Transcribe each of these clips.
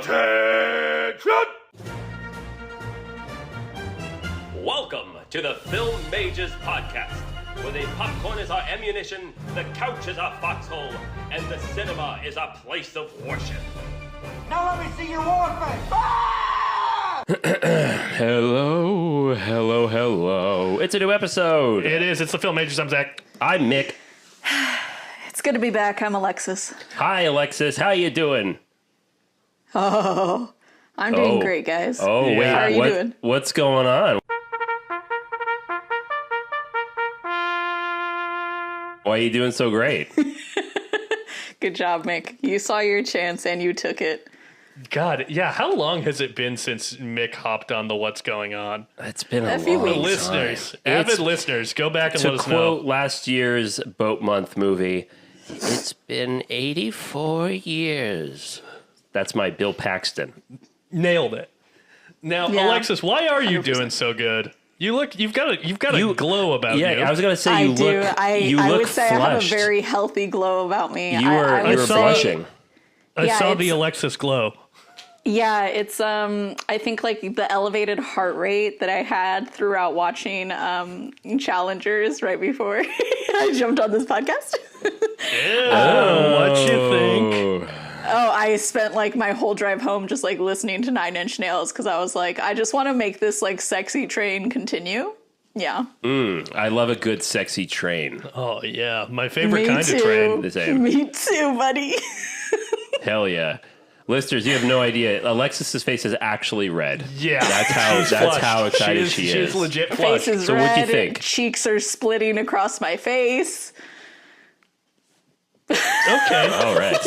Salutations! Welcome to the Film Mages Podcast, where the popcorn is our ammunition, the couch is our foxhole, and the cinema is our place of worship. Now let me see your war face. Ah! Hello. It's a new episode. It is. It's the Film Mages. I'm Zach. I'm Mick. It's good to be back. I'm Alexis. Hi, Alexis. How you doing? Oh, I'm doing great, guys. Oh, Yeah. wait. How are you doing? What's going on? Why are you doing so great? Good job, Mick. You saw your chance and you took it. God, yeah. How long has it been since Mick hopped on the What's Going On? It's been a few long weeks. time. Listeners, avid listeners, go back and To let us know. quote last year's Boat Month movie, it's been 84 years. That's my Bill Paxton. Nailed it. Now, Yeah. Alexis, why are you 100%. doing so good? You've got a glow about you. Yeah, I was gonna say I you do. look. I you I look would say I have a flushed. very healthy glow about me. You were I you would were say- blushing. I Yeah, saw the it's- Alexis glow. Yeah, it's I think like the elevated heart rate that I had throughout watching Challengers right before I jumped on this podcast. What you think? Oh. Oh, I spent like my whole drive home just like listening to Nine Inch Nails because I was like, I just want to make this like sexy train continue. Yeah. I love a good sexy train. Oh yeah, my favorite Me kind too. of train. The same. Me too, buddy. Hell yeah. Listeners, you have no idea. Alexis's face is actually red. Yeah, That's flushed. how excited she She's is. legit flushed. Face is So red. what'd you think? Cheeks are splitting across my face. Okay. All right.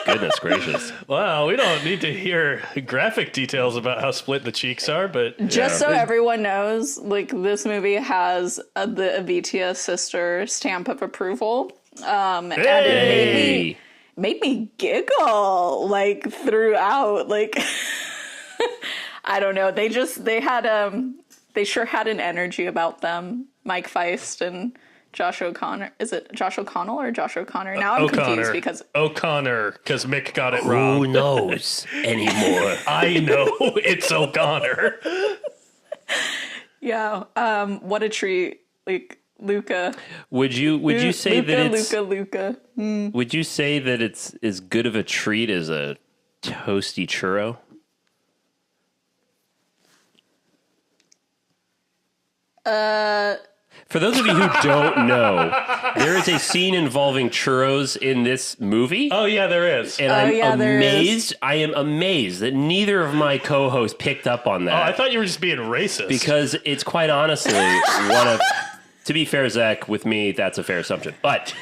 Goodness gracious. Wow, we don't need to hear graphic details about how split the cheeks are, but Just so everyone knows, like this movie has the Avitia sister stamp of approval. And it made me giggle like throughout. Like I don't know. They sure had an energy about them. Mike Feist and Josh O'Connor. Is it Josh O'Connell or Josh O'Connor? Now I'm confused because O'Connor, because Mick got it wrong. Who knows anymore? I know it's O'Connor. yeah. What a treat. Like Luca. Would you say that it's Luca. would you say that it's as good of a treat as a toasty churro? For those of you who don't know, there is a scene involving churros in this movie. Oh yeah, there is. And there is. I am amazed that neither of my co-hosts picked up on Oh, that. I thought you were just being racist. Because it's quite honestly one of, to be fair, Zach, with me, that's a fair assumption. But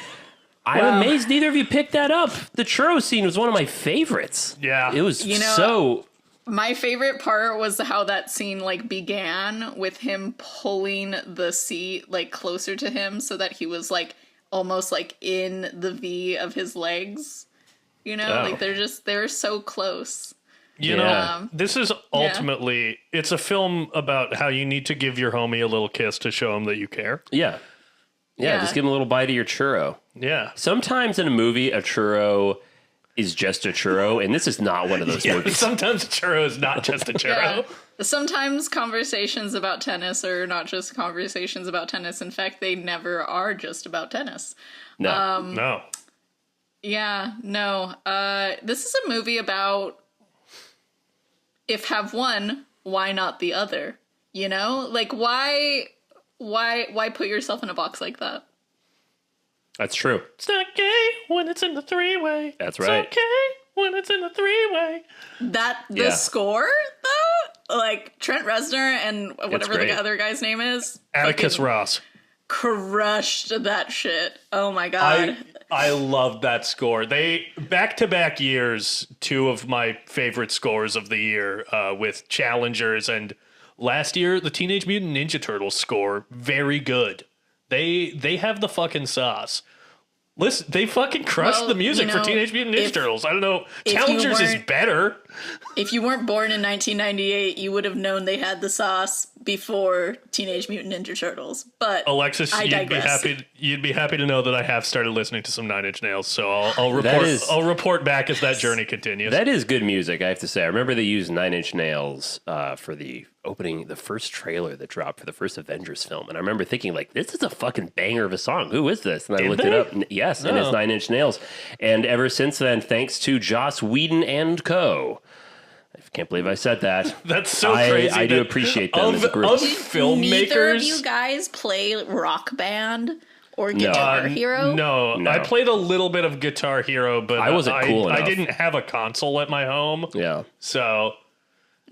I'm Well- amazed neither of you picked that up. The churro scene was one of my favorites. Yeah. It was You know- so... My favorite part was how that scene like began with him pulling the seat like closer to him so that he was like almost like in the V of his legs. You know, Oh. like they're so close. you Yeah. know, this is ultimately it's a film about how you need to give your homie a little kiss to show him that you care. Yeah. Yeah. Just give him a little bite of your churro. Yeah. Sometimes in a movie, a churro is just a churro, and this is not one of those Yeah, movies. sometimes a churro is not just a churro. Sometimes conversations about tennis are not just conversations about tennis. In fact, they never are just about tennis. No. No. Yeah, no. This is a movie about if have one, why not the other? You know? Like why put yourself in a box like that? That's true. It's not gay when it's in the three-way. That's right. It's okay when it's in the three-way. The Yeah. score though, like Trent Reznor and whatever great. the other guy's name is, Atticus fucking Ross. crushed that shit. Oh my god. I love that score. They back-to-back years, two of my favorite scores of the year with Challengers, and last year the Teenage Mutant Ninja Turtles score, very good. They have the fucking sauce. Listen, they fucking crushed Well, the music you for know, Teenage Mutant Ninja if- Turtles. I don't know. if you Challengers is weren't- better. If you weren't born in 1998, you would have known they had the sauce before Teenage Mutant Ninja Turtles. But Alexis, I you'd digress. be happy to know that I have started listening to some Nine Inch Nails. So I'll report back as that journey continues. That is good music, I have to say. I remember they used Nine Inch Nails for the first trailer that dropped for the first Avengers film. And I remember thinking, like, this is a fucking banger of a song. Who is this? And I looked it up. And yes, and it's Nine Inch Nails. And ever since then, thanks to Joss Whedon and co. I can't believe I said that. That's so crazy. I do appreciate them as a group. Of Did neither of filmmakers. you guys play Rock Band or Guitar Hero? No, I played a little bit of Guitar Hero, but I wasn't cool enough. I didn't have a console at my home. Yeah. So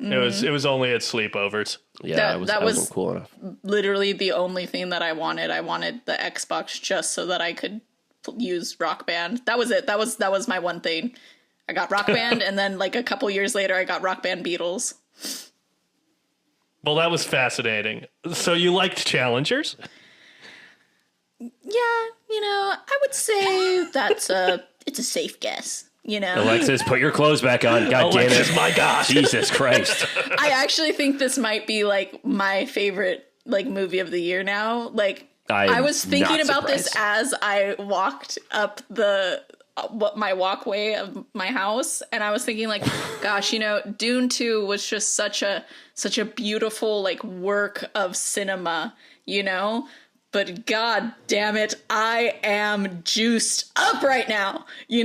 it was only at sleepovers. Yeah, That I was wasn't cool enough. literally the only thing that I wanted. I wanted the Xbox just so that I could use Rock Band. That was it. That was my one thing. I got Rock Band, and then like a couple years later, I got Rock Band Beatles. Well, that was fascinating. So you liked Challengers? Yeah, I would say it's a safe guess. Alexis, put your clothes back on. God Alexis, damn it. my God. Jesus Christ. I actually think this might be like my favorite like movie of the year now. Like I was thinking about this as I walked up my walkway of my house, and I was thinking like, gosh, Dune 2 was just such a beautiful like work of cinema, but god damn it, I am juiced up right now, You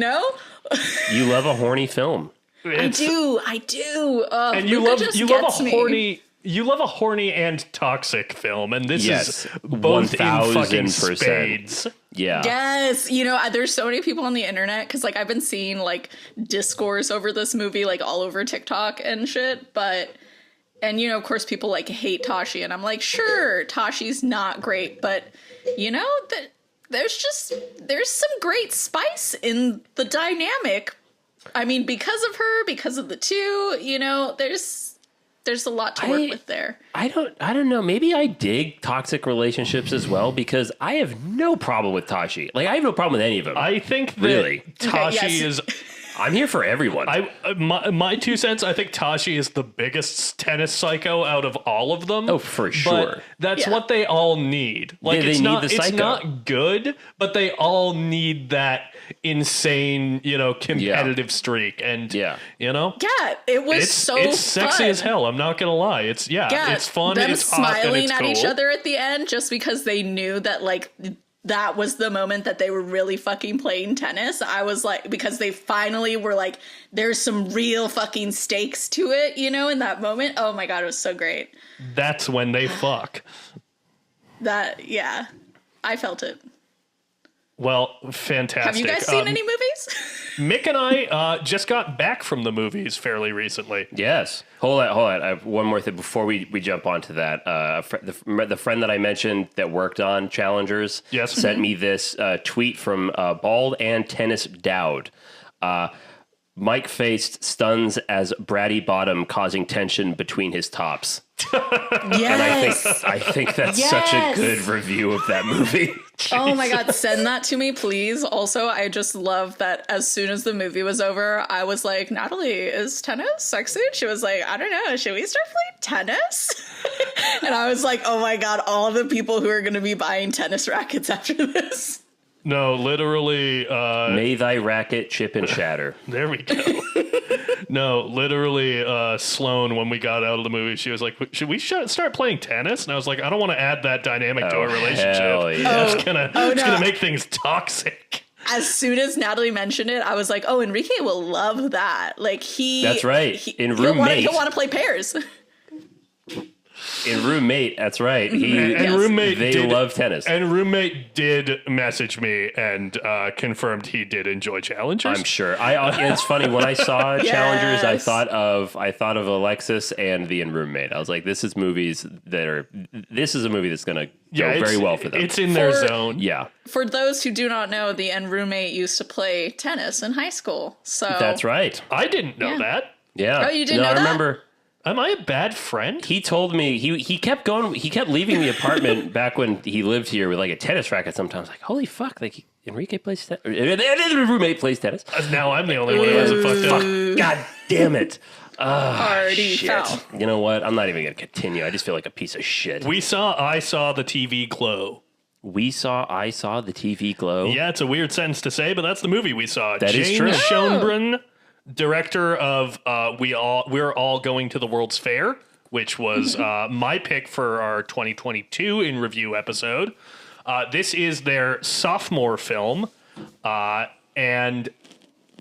love a horny film. I do. And you love a horny and toxic film, and this is both in fucking 1000%. spades. Yeah. Yes, there's so many people on the internet because like I've been seeing like discourse over this movie like all over TikTok and shit, and of course people like hate Tashi, and I'm like, sure, Tashi's not great, but that there's some great spice in the dynamic. I mean, because of her, because of the two, there's a lot to work with there. I don't know. Maybe I dig toxic relationships as well, because I have no problem with Tashi. Like, I have no problem with any of them. I think that Really? Tashi is... I'm here for everyone. My 2 cents, I think Tashi is the biggest tennis psycho out of all of them. Oh, for sure. But that's what they all need. Like, They it's need not the psycho. It's not good, but they all need that insane, competitive streak. And Yeah, it was it's sexy fun. as hell. I'm not gonna lie. It's fun. Them it's hot, and smiling it's at cool. each other at the end just because they knew that like that was the moment that they were really fucking playing tennis. I was like, because they finally were like, there's some real fucking stakes to it, in that moment. Oh my God, it was so great. That's when they fuck. I felt it. Well, fantastic. Have you guys seen any movies? Mick and I just got back from the movies fairly recently. Yes. Hold on. I have one more thing before we jump onto that. The friend that I mentioned that worked on Challengers sent me this tweet from Bald and Tennis Dowd. Mike faced stuns as Bratty Bottom, causing tension between his tops. Yes. And I think that's such a good review of that movie. Oh my God, send that to me, please. Also, I just love that as soon as the movie was over, I was like, Natalie, is tennis sexy? She was like, I don't know, should we start playing tennis? And I was like, oh my God, all the people who are going to be buying tennis rackets after this. No, literally. May thy racket chip and shatter. There we go. No, literally, Sloan, when we got out of the movie, she was like, should we start playing tennis? And I was like, I don't want to add that dynamic to our relationship. Hell yeah. It's gonna make things toxic. As soon as Natalie mentioned it, I was like, oh, Enrique will love that. Like, That's right. In Roommate. He'll want to play pairs. In Roommate, that's right. They love tennis. And Roommate did message me and confirmed he did enjoy Challengers. I'm sure. It's funny, when I saw Challengers, I thought of Alexis and the In Roommate. I was like, this is a movie that's going to go very well for them. It's in their zone. Yeah. For those who do not know, the end roommate used to play tennis in high school. So That's right. I didn't know that. Yeah. Oh, you didn't know that? I remember. Am I a bad friend? He told me he kept going. He kept leaving the apartment back when he lived here with like a tennis racket. Sometimes, like, holy fuck! Like, Enrique plays tennis. The roommate plays tennis. Now I'm the only one who has a fucked up. God damn it! Party Shit. foul. You know what? I'm not even going to continue. I just feel like a piece of shit. I saw the TV glow. I saw the TV glow. Yeah, it's a weird sentence to say, but that's the movie we saw. That is Jane true. Schoenbrunn, director of We're All Going to the World's Fair, which was my pick for our 2022 in review episode. This is their sophomore film, and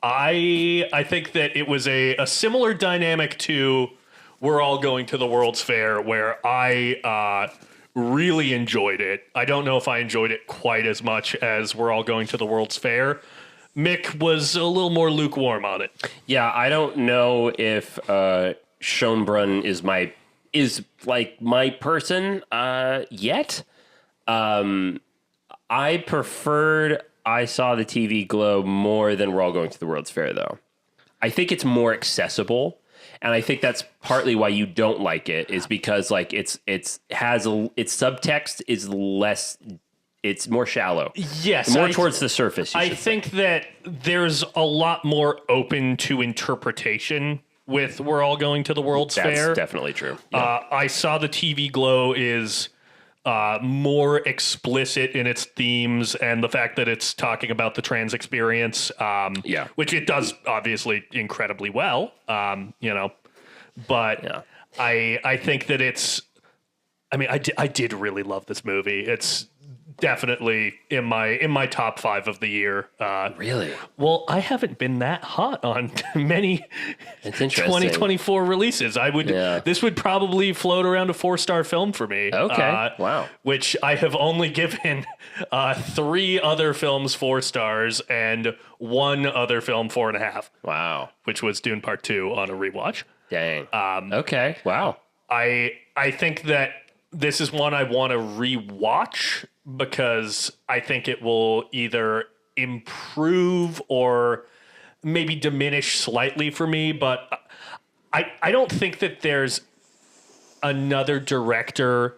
I think that it was a similar dynamic to We're All Going to the World's Fair, where I really enjoyed it. I don't know if I enjoyed it quite as much as We're All Going to the World's Fair. Mick was a little more lukewarm on it. Yeah, I don't know if Schoenbrunn is my person yet. I preferred I Saw the TV Glow more than We're All Going to the World's Fair, though. I think it's more accessible, and I think that's partly why you don't like it, is because like its subtext is less. It's more shallow. Yes, more towards the surface. I think that there's a lot more open to interpretation with We're All Going to the World's Fair. That's definitely true. Yeah. I Saw the TV Glow is more explicit in its themes and the fact that it's talking about the trans experience, which it does obviously incredibly well, but I think that I did really love this movie. It's definitely in my top 5 of the year. Really? Well, I haven't been that hot on many 2024 releases. This would probably float around a 4-star film for me. Okay. Wow. Which I have only given 3 other films 4 stars and 1 other film 4.5. Wow. Which was Dune Part 2 on a rewatch. Dang. Okay. Wow. I think that this is one I want to rewatch because I think it will either improve or maybe diminish slightly for me. But I don't think that there's another director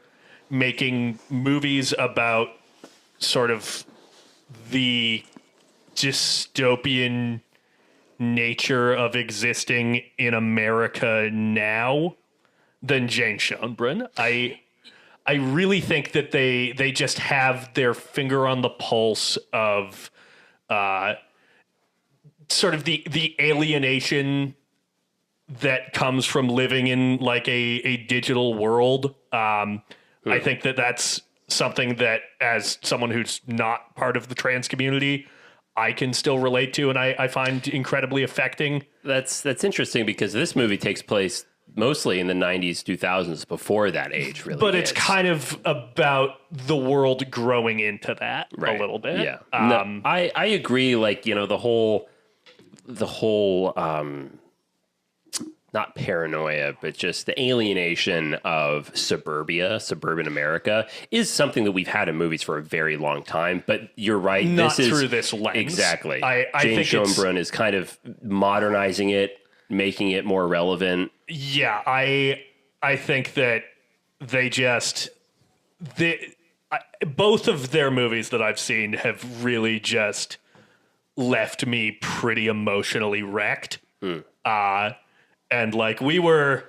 making movies about sort of the dystopian nature of existing in America now than Jane Schoenbrunn. I really think that they just have their finger on the pulse of sort of the alienation that comes from living in like a digital world. I think that that's something that, as someone who's not part of the trans community, I can still relate to, and I find incredibly affecting. That's interesting because this movie takes place mostly in the 90s, 2000s, before that age, really. But it's kind of about the world growing into that a little bit. Yeah. I agree. Like, the whole not paranoia, but just the alienation of suburban America is something that we've had in movies for a very long time. But you're right. Not through this lens. Exactly. I Jane think Schoenbrunn is kind of modernizing it, making it more relevant. Yeah, I think that both of their movies that I've seen have really just left me pretty emotionally wrecked. And like you were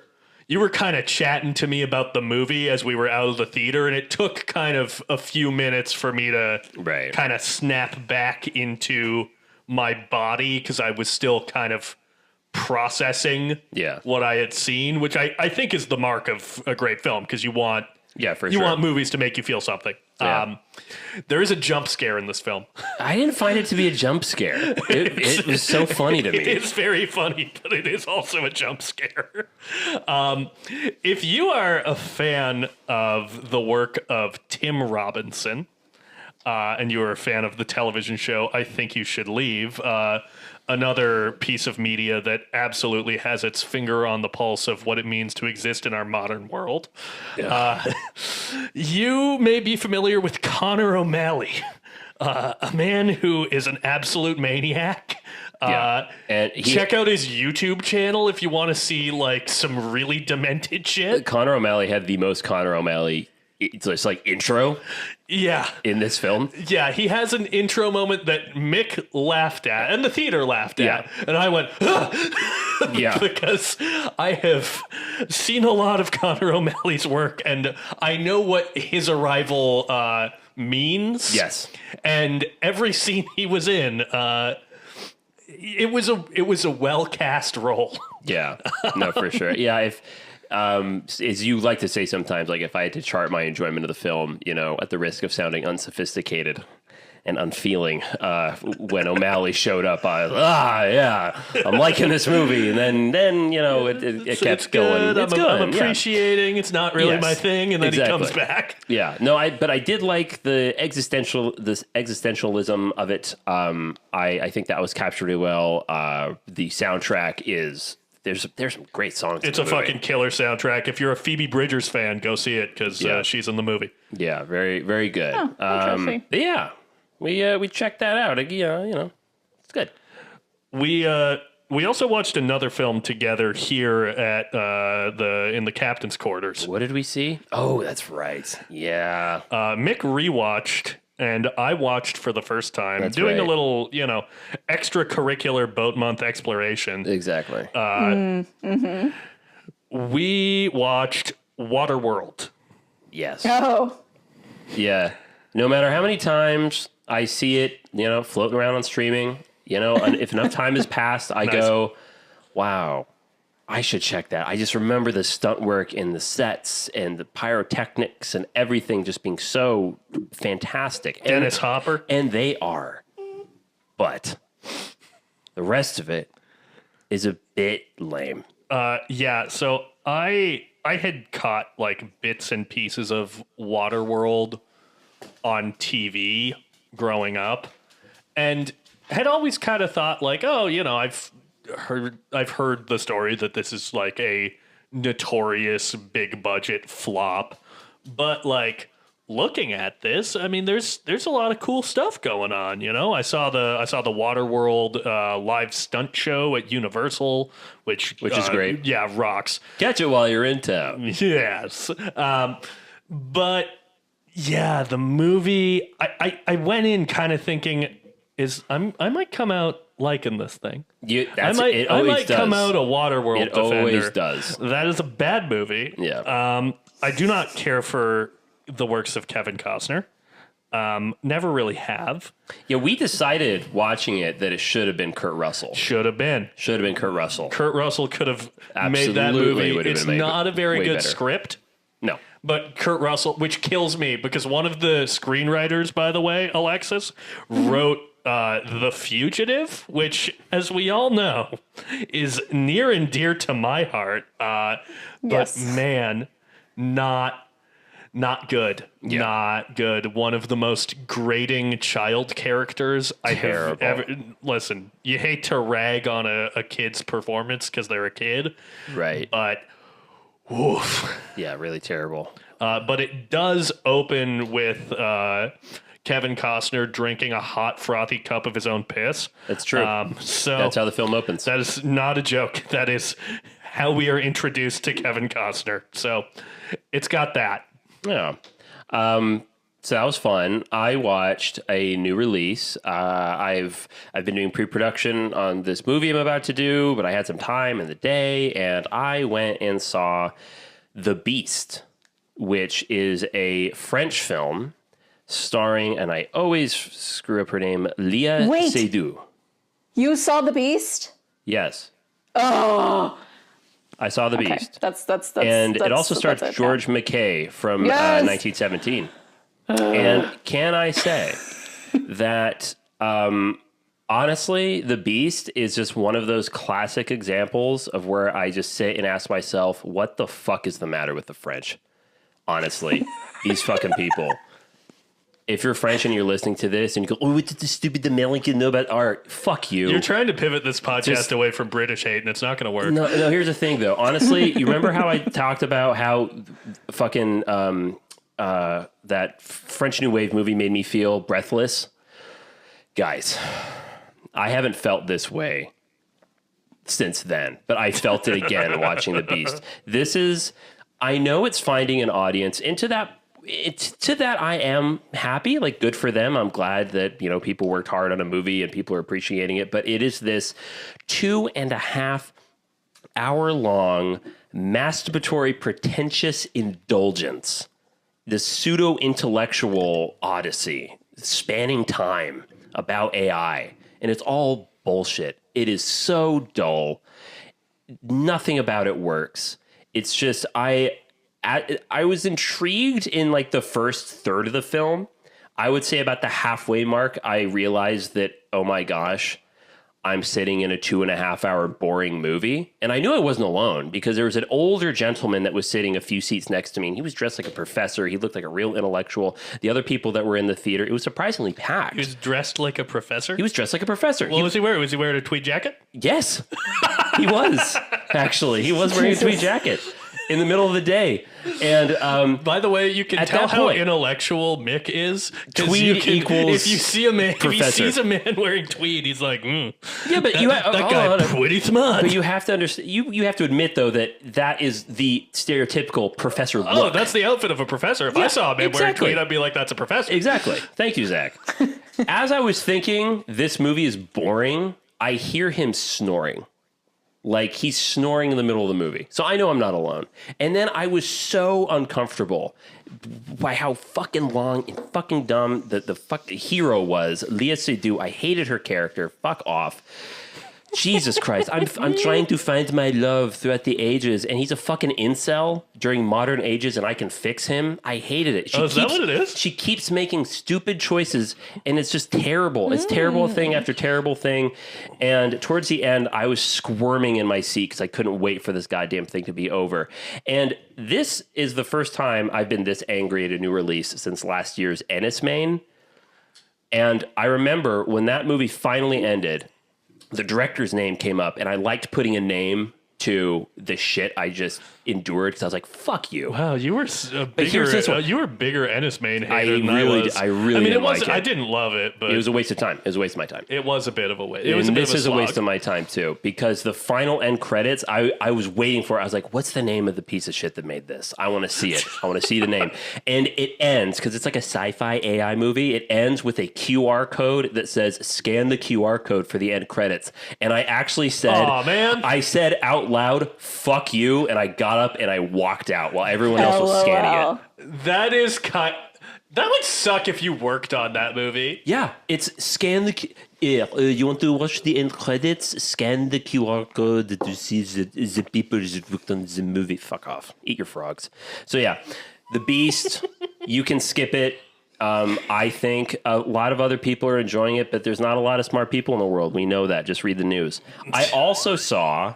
kind of chatting to me about the movie as we were out of the theater, and it took kind of a few minutes for me to kind of snap back into my body because I was still kind of processing what I had seen, which I think is the mark of a great film, because you want movies to make you feel something. Yeah. There is a jump scare in this film. I didn't find it to be a jump scare. It was so funny to me. It's very funny, but it is also a jump scare. If you are a fan of the work of Tim Robinson, and you are a fan of the television show I Think You Should Leave, another piece of media that absolutely has its finger on the pulse of what it means to exist in our modern world. You may be familiar with Connor O'Malley, a man who is an absolute maniac. And check out his YouTube channel if you want to see like some really demented shit. Connor O'Malley had the most Connor O'Malley it's like intro in this film. Yeah, he has an intro moment that Mick laughed at and the theater laughed at. And I went, Yeah. Because I have seen a lot of Connor O'Malley's work, and I know what his arrival means. Yes. And every scene he was in, it was a well cast role. Yeah, no, for sure. Yeah, if as you like to say sometimes, like if I had to chart my enjoyment of the film, at the risk of sounding unsophisticated and unfeeling, when O'Malley showed up, I was, yeah, I'm liking this movie, and then it kept going. It's good. I'm appreciating. It's not really my thing, and then he comes back. Yeah, no, but I did like this existentialism of it. I think that was captured really well. The soundtrack is. There's some great songs. It's a fucking killer soundtrack. If you're a Phoebe Bridgers fan, go see it because she's in the movie. Yeah, very, very good. Oh, interesting. Yeah, we checked that out. It's good. We also watched another film together here at in the captain's quarters. What did we see? Oh, that's right. Yeah. Mick rewatched. And I watched for the first time, doing a little, extracurricular boat month exploration. Exactly. We watched Waterworld. Yes. Oh. Yeah. No matter how many times I see it, floating around on streaming, and if enough time has passed, I go, wow, I should check that. I just remember the stunt work and the sets and the pyrotechnics and everything just being so fantastic. Dennis Hopper. And they are. But the rest of it is a bit lame. Yeah, so I had caught like bits and pieces of Waterworld on TV growing up and had always kind of thought like, oh, I've heard the story that this is like a notorious big budget flop, but like looking at this, I mean, there's a lot of cool stuff going on. I saw the Waterworld live stunt show at Universal, which is great. Yeah, rocks. Catch it while you're in town. Yes, but yeah, the movie. I went in kind of thinking I might come out liking this thing. I might come out a Waterworld defender. It always does. That is a bad movie. Yeah. I do not care for the works of Kevin Costner. Never really have. Yeah, we decided watching it that it should have been Kurt Russell. Should have been Kurt Russell. Kurt Russell could have Absolutely made that movie. It's made not a very good better. script. No. But Kurt Russell, which kills me because one of the screenwriters, by the way, Alexis, wrote The Fugitive, which, as we all know, is near and dear to my heart. But man, not good. Yeah. Not good. One of the most grating child characters I have ever. Listen, you hate to rag on a kid's performance because they're a kid. Right. But oof. Yeah, really terrible. But it does open with Kevin Costner drinking a hot, frothy cup of his own piss. That's true. So that's how the film opens. That is not a joke. That is how we are introduced to Kevin Costner. So it's got that. Yeah. So that was fun. I watched a new release. I've been doing pre-production on this movie I'm about to do, but I had some time in the day, and I went and saw The Beast, which is a French film starring, and I always screw up her name, Léa Seydoux. You saw The Beast? Yes. Oh. I saw The Beast. That's and it also stars George McKay from 1917. And can I say that honestly, The Beast is just one of those classic examples of where I just sit and ask myself, what the fuck is the matter with the French? Honestly, these fucking people. If you're French and you're listening to this and you go, oh, it's the stupid American know about art, fuck you. You're trying to pivot this podcast away from British hate, and it's not going to work. No, here's the thing, though. Honestly, you remember how I talked about how fucking that French New Wave movie made me feel breathless? Guys, I haven't felt this way since then, but I felt it again watching The Beast. This is, I know it's finding an audience, and to that I am happy, like good for them. I'm glad that, people worked hard on a movie and people are appreciating it, but it is this 2.5 2-hour-long masturbatory pretentious indulgence, the pseudo-intellectual odyssey spanning time about AI, and it's all bullshit. It is so dull. Nothing about it works. It's just I was intrigued in like the first third of the film. I would say about the halfway mark, I realized that, oh my gosh, I'm sitting in a 2.5-hour boring movie. And I knew I wasn't alone because there was an older gentleman that was sitting a few seats next to me, and he was dressed like a professor. He looked like a real intellectual. The other people that were in the theater, it was surprisingly packed. He was dressed like a professor? He was dressed like a professor. What was he wearing? Was he wearing a tweed jacket? Yes, he was, actually. He was wearing a tweed jacket in the middle of the day. And by the way, you can tell how intellectual Mick is. Tweed equals if you see a man, professor. if he sees a man wearing tweed, he's like, yeah, but that guy pretty smart. But you have to understand. You have to admit though that is the stereotypical professor look. Oh, that's the outfit of a professor. If I saw a man wearing tweed, I'd be like, that's a professor. Exactly. Thank you, Zach. As I was thinking, this movie is boring, I hear him snoring. Like he's snoring in the middle of the movie. So I know I'm not alone. And then I was so uncomfortable by how fucking long and fucking dumb the hero was. Léa Seydoux. I hated her character. Fuck off. Jesus Christ. I'm trying to find my love throughout the ages, and he's a fucking incel during modern ages, and I can fix him. I hated it. Is that what it is? She keeps making stupid choices, and it's just terrible. It's terrible thing after terrible thing. And towards the end, I was squirming in my seat because I couldn't wait for this goddamn thing to be over. And this is the first time I've been this angry at a new release since last year's Ennis Main. And I remember when that movie finally ended, the director's name came up, and I liked putting a name to the shit I just endured because I was like, "Fuck you!" Wow, you were you were a bigger Ennis Main hater than I was. I really didn't like it. I didn't love it, but it was a waste of time. It was a waste of my time. It was a bit of a waste. This is a waste of my time too, because the final end credits, I was waiting for it. I was like, "What's the name of the piece of shit that made this? I want to see it. I want to see the name." And it ends because it's like a sci-fi AI movie. It ends with a QR code that says "Scan the QR code for the end credits." And I actually said, "Oh man!" I said out loud, "Fuck you!" And I got up and I walked out while everyone else was scanning it. That is that would suck if you worked on that movie. Yeah, it's scan the. You want to watch the end credits? Scan the QR code to see the people that worked on the movie. Fuck off. Eat your frogs. So yeah, The Beast. You can skip it. I think a lot of other people are enjoying it, but there's not a lot of smart people in the world. We know that. Just read the news. I also saw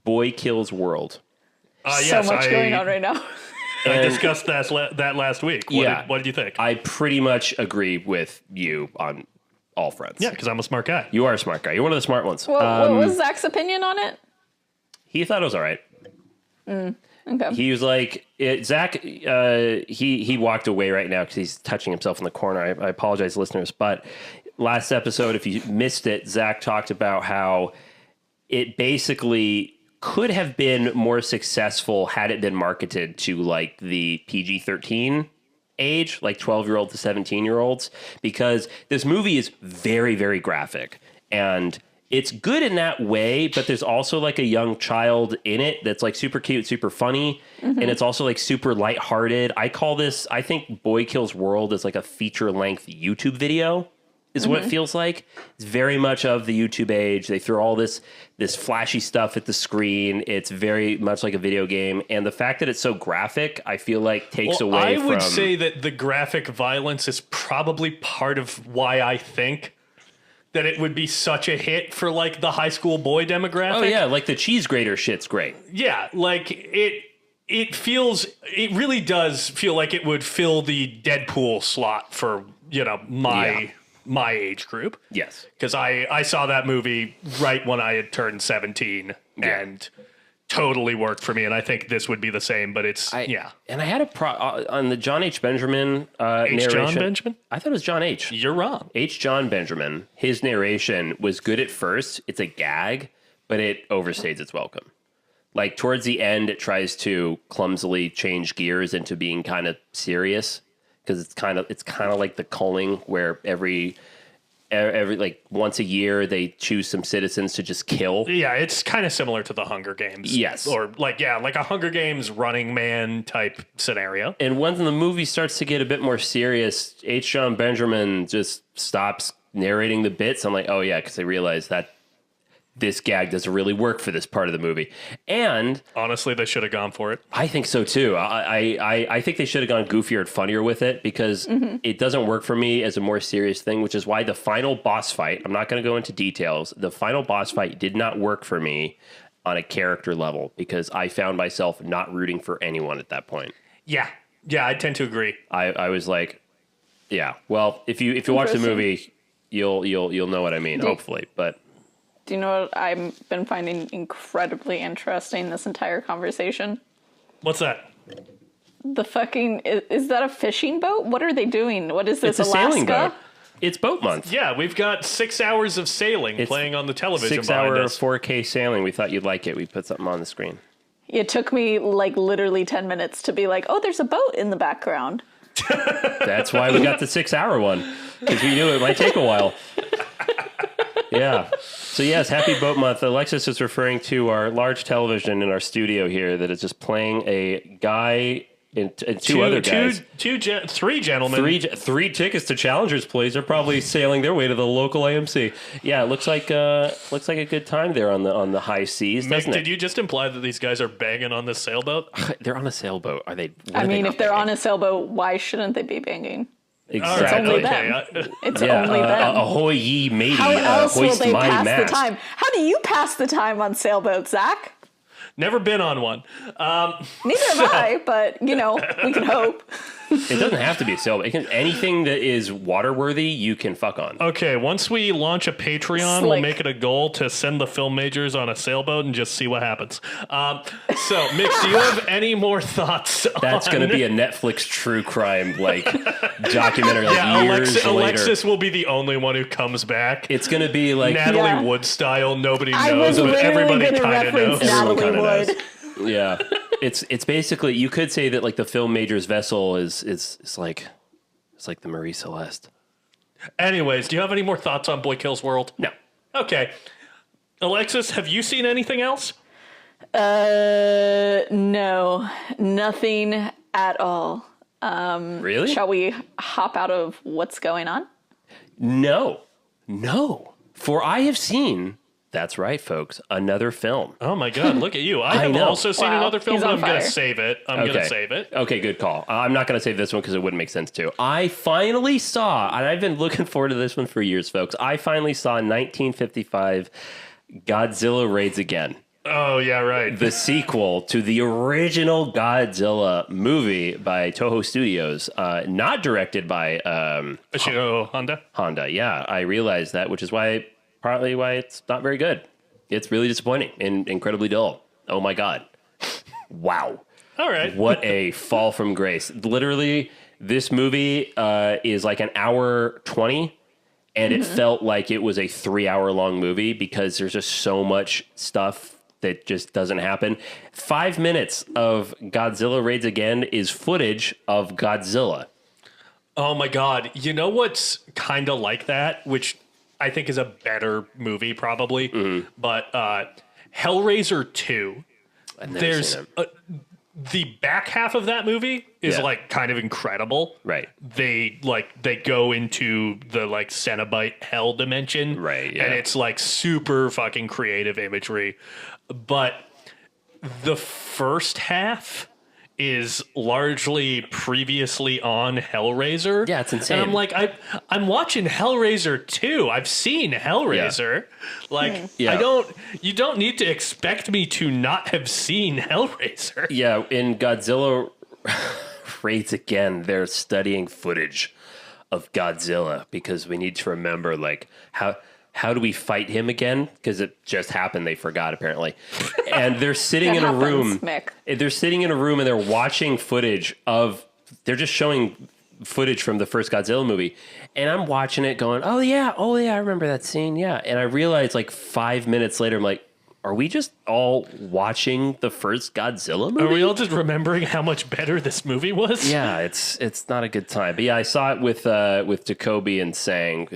Boy Kills World. So much going on right now. I discussed that last week. What did you think? I pretty much agree with you on all fronts. Yeah, because I'm a smart guy. You are a smart guy. You're one of the smart ones. What was Zach's opinion on it? He thought it was all right. Okay. He was like, Zach, he walked away right now because he's touching himself in the corner. I apologize, listeners. But last episode, if you missed it, Zach talked about how it basically could have been more successful had it been marketed to like the PG-13 age, like 12-year-old to 17-year-olds, because this movie is very, very graphic. And it's good in that way, but there's also like a young child in it that's like super cute, super funny, and it's also like super lighthearted. I think Boy Kills World is like a feature-length YouTube video. Is what it feels like. It's very much of the YouTube age. They throw all this flashy stuff at the screen. It's very much like a video game. And the fact that it's so graphic, I feel like takes away from... I would say that the graphic violence is probably part of why I think that it would be such a hit for like the high school boy demographic. Oh yeah, like the cheese grater shit's great. Yeah, like it really does feel like it would fill the Deadpool slot for, my age group. Yes. Because I saw that movie right when I had turned 17 and totally worked for me. And I think this would be the same, but And I had on the John H. Benjamin narration. John Benjamin? I thought it was John H. You're wrong. H. John Benjamin, his narration was good at first. It's a gag, but it overstays its welcome. Like towards the end, it tries to clumsily change gears into being kind of serious. Because it's kind of like The Culling, where every every like once a year they choose some citizens to just kill. Yeah, it's kind of similar to the Hunger Games. Yes. Or like a Hunger Games Running Man type scenario. And when the movie starts to get a bit more serious, H. John Benjamin just stops narrating the bits. I'm like, oh yeah, because I realize that this gag doesn't really work for this part of the movie. And honestly, they should have gone for it. I think so too. I think they should have gone goofier and funnier with it because it doesn't work for me as a more serious thing, which is why the final boss fight, I'm not going to go into details, the final boss fight did not work for me on a character level because I found myself not rooting for anyone at that point. Yeah, I tend to agree. I was like, yeah, well, if you watch the movie, you'll know what I mean, hopefully, but... Do you know what I've been finding incredibly interesting this entire conversation? What's that? The fucking... Is that a fishing boat? What are they doing? What is this, It's a Alaska? sailing boat. It's boat month. Yeah, we've got 6 hours of sailing playing on the television 6 behind hour us. 4K sailing. We thought you'd like it. We put something on the screen. It took me like literally 10 minutes to be like, oh, there's a boat in the background. That's why we got the 6 hour one, because we knew it might take a while. Yeah. So yes, happy boat month. Alexis is referring to our large television in our studio here that is just playing a guy and two other guys. Three gentlemen. Three tickets to Challengers, please. They're probably sailing their way to the local AMC. Yeah, it looks like a good time there on the high seas, Mick, doesn't it? did you just imply that these guys are banging on this sailboat? They're on a sailboat. Are they? I mean, if they're on a sailboat, why shouldn't they be banging? Exactly. It's only Okay. them. It's only them. Ahoy ye matey, How else will hoist they my pass mast. the time? How do you pass the time on sailboats, Zach? Never been on one. Neither have I, but, we can hope. It doesn't have to be a sailboat. Anything that is water-worthy, you can fuck on. Okay, once we launch a Patreon, we'll make it a goal to send the film majors on a sailboat and just see what happens. So, Mick, do you have any more thoughts? That's going to be a Netflix true crime documentary years later. Alexis will be the only one who comes back. It's going to be like Natalie Wood style. Nobody I knows, was but everybody literally gonna kind of knows. reference Natalie Everyone Wood. kinda knows. Yeah, it's basically, you could say that the film major's vessel is like the Marie Celeste. Anyways, do you have any more thoughts on Boy Kills World? No. Okay. Alexis, have you seen anything else? No, nothing at all. Really? Shall we hop out of what's going on? No. For I have seen, that's right, folks, another film. Oh my God, look at you. I have know. also seen Wow, another film, he's but on I'm going to fire. save it. I'm going to save it. Okay, good call. I'm not going to save this one because it wouldn't make sense to. I finally saw, and I've been looking forward to this one for years, folks. I finally saw 1955 Godzilla Raids Again. Oh, yeah, right. The sequel to the original Godzilla movie by Toho Studios, not directed by Ishiro Honda. Honda. Yeah, I realized that, which is partly why it's not very good. It's really disappointing and incredibly dull. Oh my God. Wow. All right. What a fall from grace. Literally, this movie is like an hour 20, and it felt like it was a 3 hour long movie because there's just so much stuff that just doesn't happen. 5 minutes of Godzilla Raids Again is footage of Godzilla. Oh my God. You know what's kind of like that, which I think is a better movie probably, but Hellraiser 2. I've never There's seen it. the back half of that movie is Yeah. kind of incredible. Right. They go into the Cenobite hell dimension. Right, yeah. And it's super fucking creative imagery. But the first half is largely previously on Hellraiser. Yeah, it's insane. And I'm like, I'm watching Hellraiser 2. I've seen Hellraiser. Yeah. You don't need to expect me to not have seen Hellraiser. Yeah, in Godzilla Raids Again, they're studying footage of Godzilla because we need to remember how do we fight him again? Because it just happened. They forgot, apparently. And they're sitting in a room. Mick. They're sitting in a room and they're watching footage they're just showing footage from the first Godzilla movie. And I'm watching it going, oh yeah, I remember that scene. Yeah. And I realized 5 minutes later, I'm like, Are we just all watching the first Godzilla movie? Are we all just remembering how much better this movie was? Yeah, it's not a good time. But yeah, I saw it with Jacoby and Sang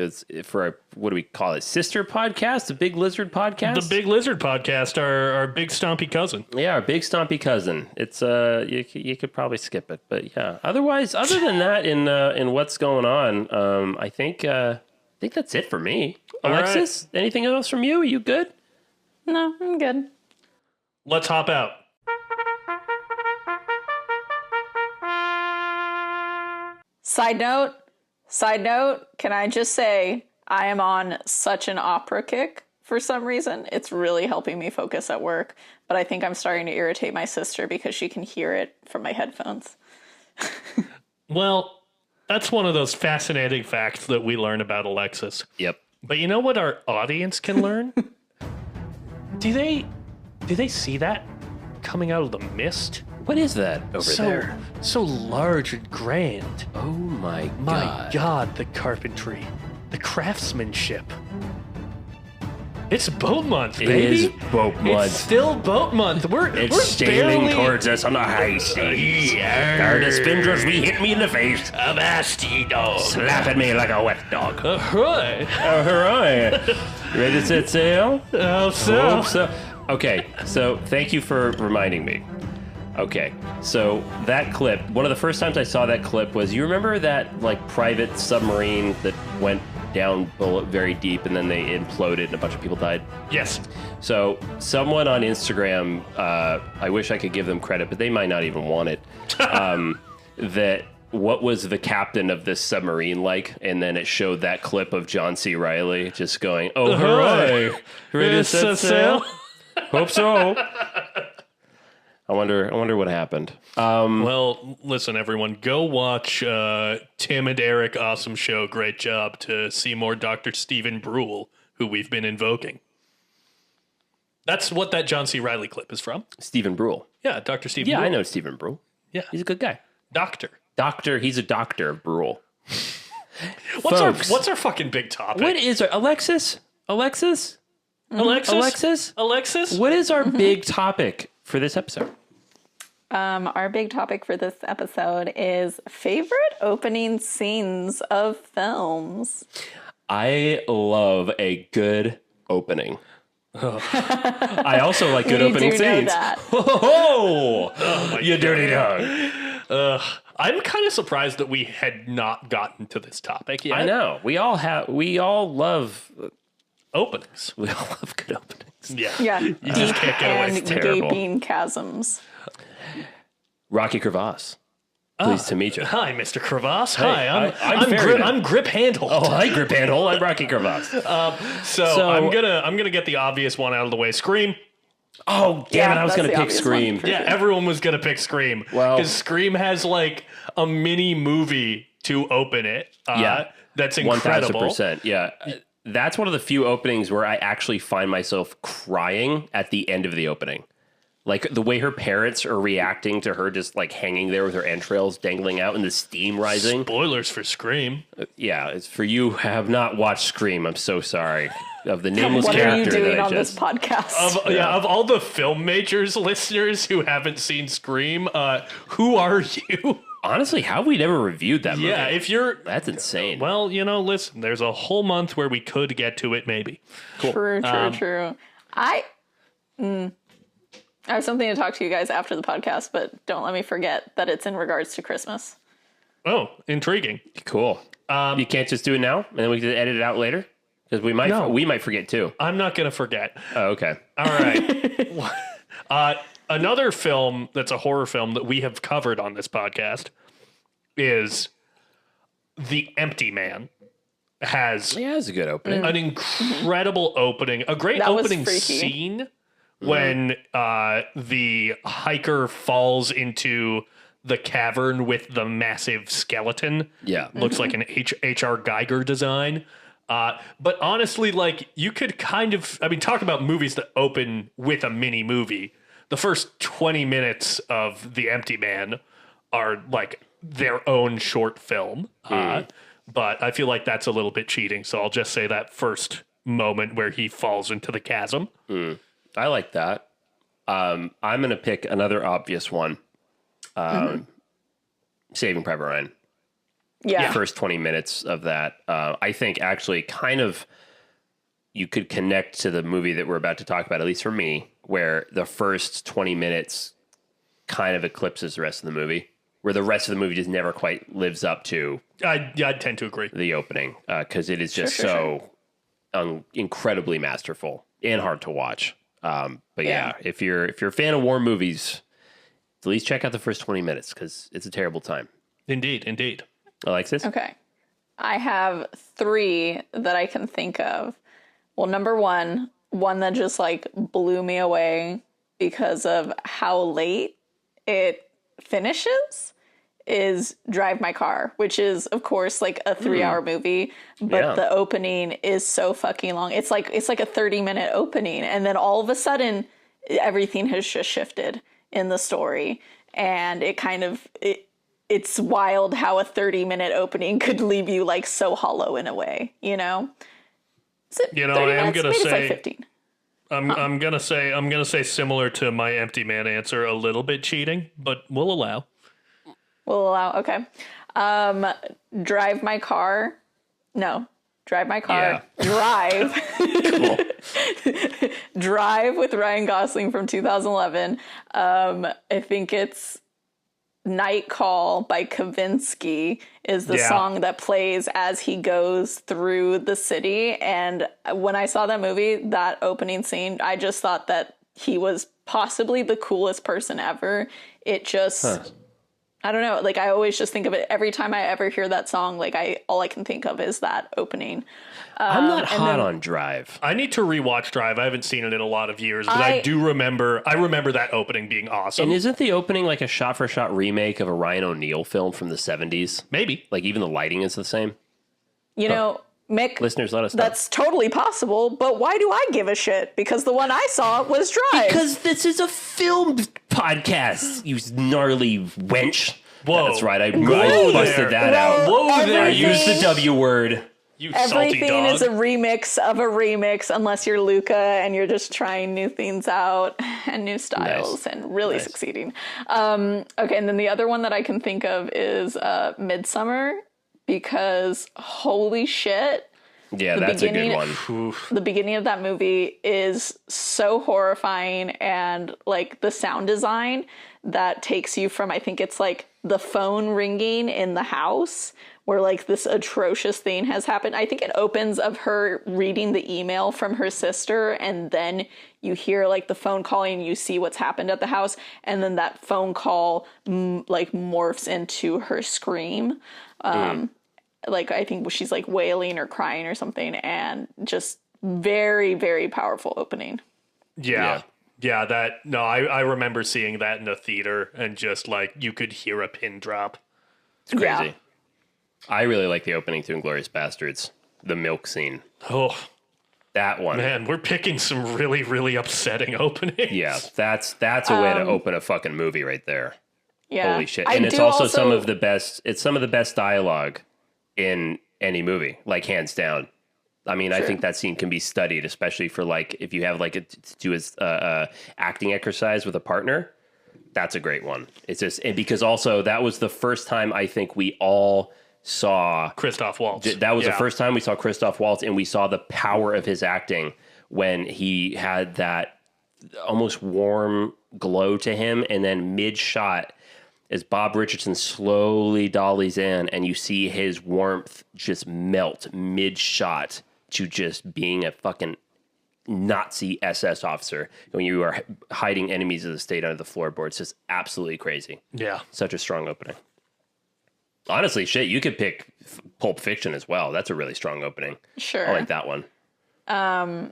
for a, what do we call it? Sister podcast, a Big Lizard podcast. The Big Lizard podcast, our big stompy cousin. Yeah, our big stompy cousin. It's you could probably skip it, but yeah. Otherwise, other than that, in what's going on, I think that's it for me. All Alexis, anything else from you? Are you good? No, I'm good. Let's hop out. Side note, can I just say I am on such an opera kick for some reason. It's really helping me focus at work, but I think I'm starting to irritate my sister because she can hear it from my headphones. Well, that's one of those fascinating facts that we learn about Alexis. Yep. But you know what our audience can learn? Do they see that coming out of the mist? What is that over there? So large and grand. Oh my god. My God, the carpentry, the craftsmanship. It's boat month, It baby. is boat month. It's still boat month. We're sailing barely towards us on the high seas. Guard spindles, we hit me in the face. Avast, dog. Slapping me like a wet dog. Ahoy. Oh, hooray. Ready to set sail? Oh, Hope so. Okay, so thank you for reminding me. Okay, so that clip, one of the first times I saw that clip was, you remember that like private submarine that went down very deep and then they imploded and a bunch of people died? Yes. So someone on Instagram, I wish I could give them credit, but they might not even want it, that what was the captain of this submarine like? And then it showed that clip of John C. Reilly just going, oh, hooray. Ready to set sail? Hope so. I wonder what happened. Well, listen, everyone, go watch Tim and Eric Awesome Show. Great job to see more Dr. Stephen Brule, who we've been invoking. That's what that John C. Reilly clip is from. Stephen Brule. Yeah, Dr. Stephen Yeah, Brule. I know Stephen Brule. Yeah. He's a good guy. Doctor. He's a doctor of Brule. What's our fucking big topic? What is our Alexis? Alexis? Alexis? What is our big topic for this episode? Our big topic for this episode is favorite opening scenes of films. I love a good opening. I also like good opening do scenes. Know that. Oh, you dirty dog. I'm kind of surprised that we had not gotten to this topic yet. I know. We all love Openings. We all love good openings. Yeah. Yeah, You just can't get away. and It's terrible. gaping chasms. Rocky Crevasse. Pleased to meet you. Hi, Mr. Crevasse. Hi, I'm I'm Grip Handle. Oh, hi, Grip Handle. I'm Rocky Crevasse. So I'm gonna get the obvious one out of the way. Scream. Oh, damn it. I was that's going to the pick obvious Scream. one. Yeah, everyone was gonna pick Scream. Well- because Scream has like a mini movie to open it. Yeah. That's incredible. 1000%. Yeah. That's one of the few openings where I actually find myself crying at the end of the opening. Like the way her parents are reacting to her just like hanging there with her entrails dangling out and the steam rising. Spoilers for Scream. Yeah, it's for you who have not watched Scream. I'm so sorry. Of the nameless What are you character doing that I on just... this podcast? Of all the Film Majors listeners who haven't seen Scream, who are you? Honestly, how have we never reviewed that movie? Yeah, if you're... That's insane. Well, listen, there's a whole month where we could get to it, maybe. True. I have something to talk to you guys after the podcast, but don't let me forget that it's in regards to Christmas. Oh, intriguing. Cool. You can't just do it now, and then we can edit it out later? Because we might forget too. I'm not going to forget. Oh, okay. All right. Another film that's a horror film that we have covered on this podcast is The Empty Man. Has Yeah, it's a good opening. an incredible opening, a great That was opening freaky. scene when the hiker falls into the cavern with the massive skeleton. Yeah. Looks like an H.R. Geiger design. But honestly, like, you could kind of, talk about movies that open with a mini movie. The first 20 minutes of The Empty Man are like their own short film. But I feel like that's a little bit cheating. So I'll just say that first moment where he falls into the chasm. I like that. I'm going to pick another obvious one. Saving Private Ryan. Yeah. The first 20 minutes of that, I think actually kind of you could connect to the movie that we're about to talk about, at least for me, where the first 20 minutes kind of eclipses the rest of the movie, where the rest of the movie just never quite lives up to I tend to agree. the opening, because it is just incredibly masterful and hard to watch. But yeah, if you're a fan of war movies, at least check out the first 20 minutes, because it's a terrible time. Indeed. Alexis? Okay. I have 3 that I can think of. Well, number one that just like blew me away because of how late it finishes is Drive My Car, which is of course like a 3-hour movie, but the opening is so fucking long. It's like a 30-minute opening, and then all of a sudden everything has just shifted in the story, and it's wild how a 30-minute opening could leave you like so hollow in a way, you know? I am gonna say like 15. I'm gonna say similar to my empty man answer, a little bit cheating, but we'll allow. We'll allow. Okay. Drive My Car. No. Drive My Car. Yeah. Drive. Drive with Ryan Gosling from 2011. I think it's Night Call by Kavinsky is the song that plays as he goes through the city. And when I saw that movie, that opening scene, I just thought that he was possibly the coolest person ever. It just, I don't know. Like, I always just think of it every time I ever hear that song. Like, all I can think of is that opening. I'm not hot on Drive. I need to rewatch Drive. I haven't seen it in a lot of years, but I remember that opening being awesome. And isn't the opening like a shot-for-shot remake of a Ryan O'Neal film from the 70s? Maybe. Like, even the lighting is the same? You know, Mick, Listeners, let us know. that's totally possible, but why do I give a shit? Because the one I saw was Drive. Because this is a film podcast, you gnarly wench. Whoa. That's right, I Whoa busted there. that out. Whoa there. I used the W word. You salty Everything dog. is a remix of a remix, unless you're Luca and you're just trying new things out and new styles and really succeeding. Okay, and then the other one that I can think of is Midsummer, because holy shit. Yeah, that's a good one. The beginning of that movie is so horrifying, and like the sound design that takes you from, I think it's like the phone ringing in the house where like this atrocious thing has happened. I think it opens of her reading the email from her sister, and then you hear like the phone calling and you see what's happened at the house, and then that phone call like morphs into her scream. Like, I think she's like wailing or crying or something, and just very, very powerful opening. Yeah, I remember seeing that in a theater, and just like you could hear a pin drop. It's crazy. Yeah. I really like the opening to Inglourious Bastards, the milk scene. Oh, That one. man, we're picking some really, really upsetting openings. Yeah, that's a way to open a fucking movie right there. Yeah. Holy shit. I And it's do also some of the best dialogue in any movie, like hands down. I mean, I think that scene can be studied, especially for like if you have like to do a acting exercise with a partner. That's a great one. It's just, and because also that was the first time I think we all saw Christoph Waltz. That was the first time we saw Christoph Waltz, and we saw the power of his acting when he had that almost warm glow to him, and then mid shot, as Bob Richardson slowly dollies in, and you see his warmth just melt mid shot to just being a fucking Nazi SS officer when you are hiding enemies of the state under the floorboards. Just absolutely crazy. Yeah. Such a strong opening. Honestly, shit, you could pick Pulp Fiction as well. That's a really strong opening. Sure. I like that one. I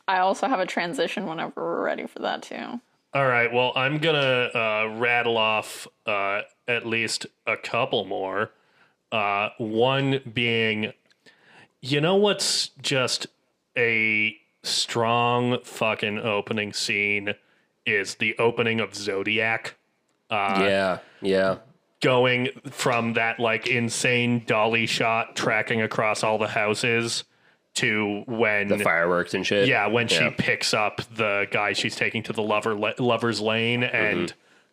also have a transition whenever we're ready for that too. All right. Well, I'm going to rattle off at least a couple more. One being, you know what's just a strong fucking opening scene is the opening of Zodiac. Yeah. Going from that like insane dolly shot tracking across all the houses to when The fireworks and shit. Yeah, when she picks up the guy she's taking to the lover's lane and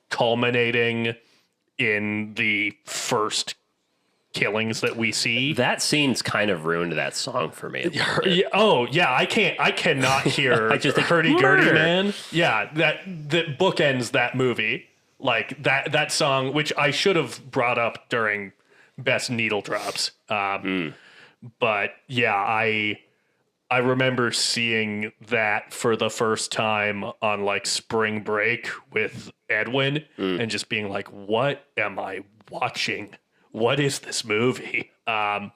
culminating in the first killings that we see. That scene's kind of ruined that song for me. I cannot hear I just think, hurdy-gurdy, murder. man. Yeah, that bookends that movie. Like that song, which I should have brought up during Best Needle Drops. But yeah, I remember seeing that for the first time on like spring break with Edwin and just being like, what am I watching? What is this movie? And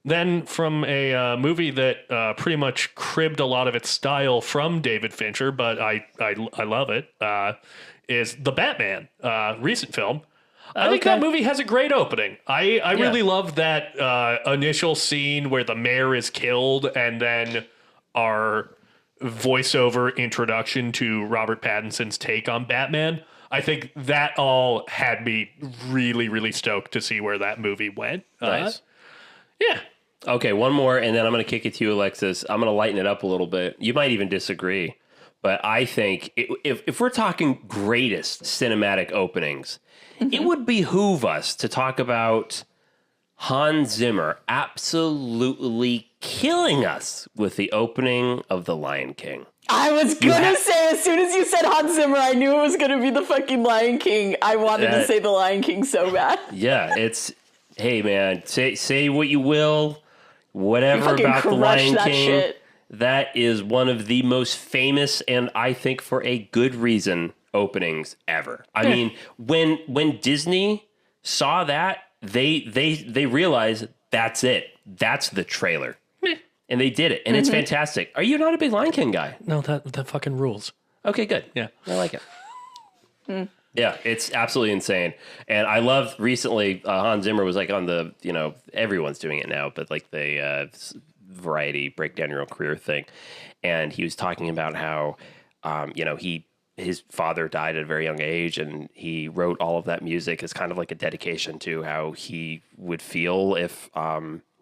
then from a movie that pretty much cribbed a lot of its style from David Fincher, but I love it, is The Batman, recent film. I think that movie has a great opening. I really love that initial scene where the mayor is killed and then our voiceover introduction to Robert Pattinson's take on Batman. I think that all had me really, really stoked to see where that movie went. Nice. Yeah. Okay, one more, and then I'm going to kick it to you, Alexis. I'm going to lighten it up a little bit. You might even disagree, but I think if we're talking greatest cinematic openings, it would behoove us to talk about Hans Zimmer absolutely killing us with the opening of The Lion King. I was gonna say, as soon as you said Hans Zimmer, I knew it was gonna be the fucking Lion King. I wanted to say the Lion King so bad. Yeah, hey man, say what you will, whatever about the Lion King. Shit. That is one of the most famous, and I think for a good reason, openings ever. I mean, when Disney saw that, they realized that's it. That's the trailer. And they did it, and it's fantastic. Are you not a big Lion King guy? No, that fucking rules. Okay, good. Yeah. I like it. Yeah, it's absolutely insane. And I love recently, Hans Zimmer was like on the, everyone's doing it now, but like the Variety Break Down Your Own Career thing. And he was talking about how, his father died at a very young age, and he wrote all of that music as kind of like a dedication to how he would feel if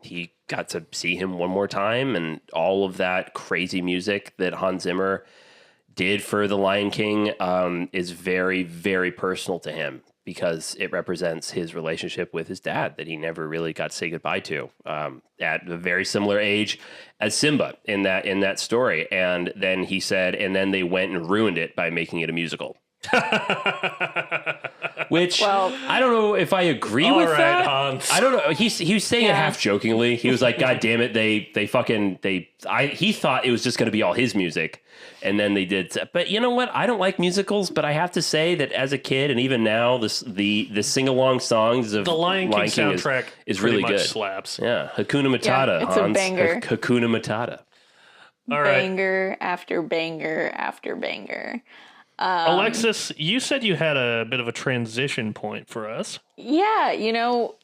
he got to see him one more time, and all of that crazy music that Hans Zimmer did for The Lion King is very, very personal to him because it represents his relationship with his dad that he never really got to say goodbye to at a very similar age as Simba in that story. And then he said, and then they went and ruined it by making it a musical. Which I don't know if I agree with that. Hans. I don't know. He was saying it half jokingly. He was like, "God damn it, he thought it was just going to be all his music, and then they did." But you know what? I don't like musicals, but I have to say that as a kid and even now, the sing along songs of the Lion King soundtrack is really much good. Slaps. Yeah, Hakuna Matata. Yeah, it's Hans. a banger. Hakuna Matata. All right, banger after banger after banger. Alexis, you said you had a bit of a transition point for us. Yeah,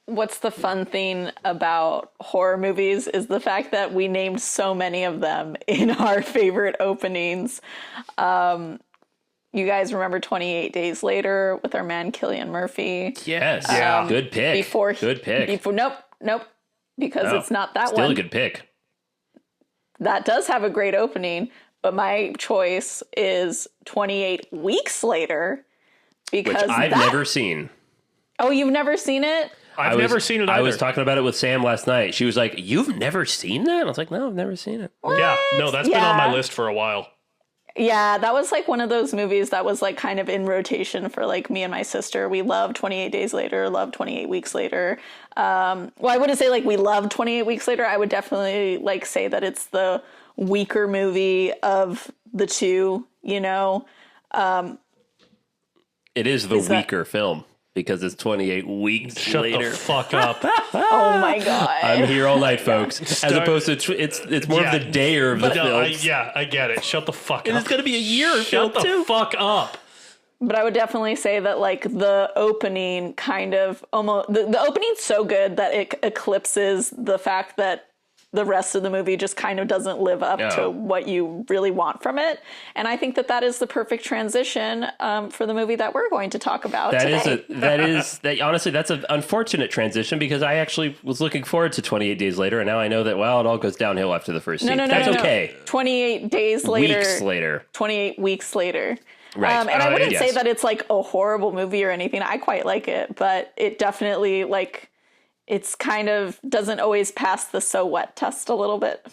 what's the fun thing about horror movies is the fact that we named so many of them in our favorite openings. You guys remember 28 Days Later with our man Cillian Murphy? Yes. Good pick. Good pick. Nope. Because it's not that Still one. a good pick. That does have a great opening. But my choice is 28 Weeks Later because Which I've never seen. Oh, you've never seen it? I've never seen it either. I was talking about it with Sam last night. She was like, "You've never seen that?" I was like, "No, I've never seen it." What? Yeah, no, that's been on my list for a while. Yeah, that was like one of those movies that was like kind of in rotation for like me and my sister. We love 28 Days Later, love 28 Weeks Later. Well, I wouldn't say like we love 28 Weeks Later. I would definitely like say that it's the weaker movie of the two, It is the weaker film because it's 28 weeks Shut later. the fuck up. Oh my God. I'm here all night, folks. As opposed to it's more of the dayer of the films. I get it. Shut the fuck And up. it's going to be a year of film Shut the too. fuck up. But I would definitely say that like the opening kind of almost the opening's so good that it eclipses the fact that the rest of the movie just kind of doesn't live up to what you really want from it. And I think that that is the perfect transition for the movie that we're going to talk about today. Honestly, that's an unfortunate transition because I actually was looking forward to 28 Days Later, and now I know that, well, it all goes downhill after the first scene. That's okay. 28 days later. Weeks later. 28 weeks later. Right. And I wouldn't say that it's like a horrible movie or anything. I quite like it, but it definitely it's kind of doesn't always pass the so what test a little bit.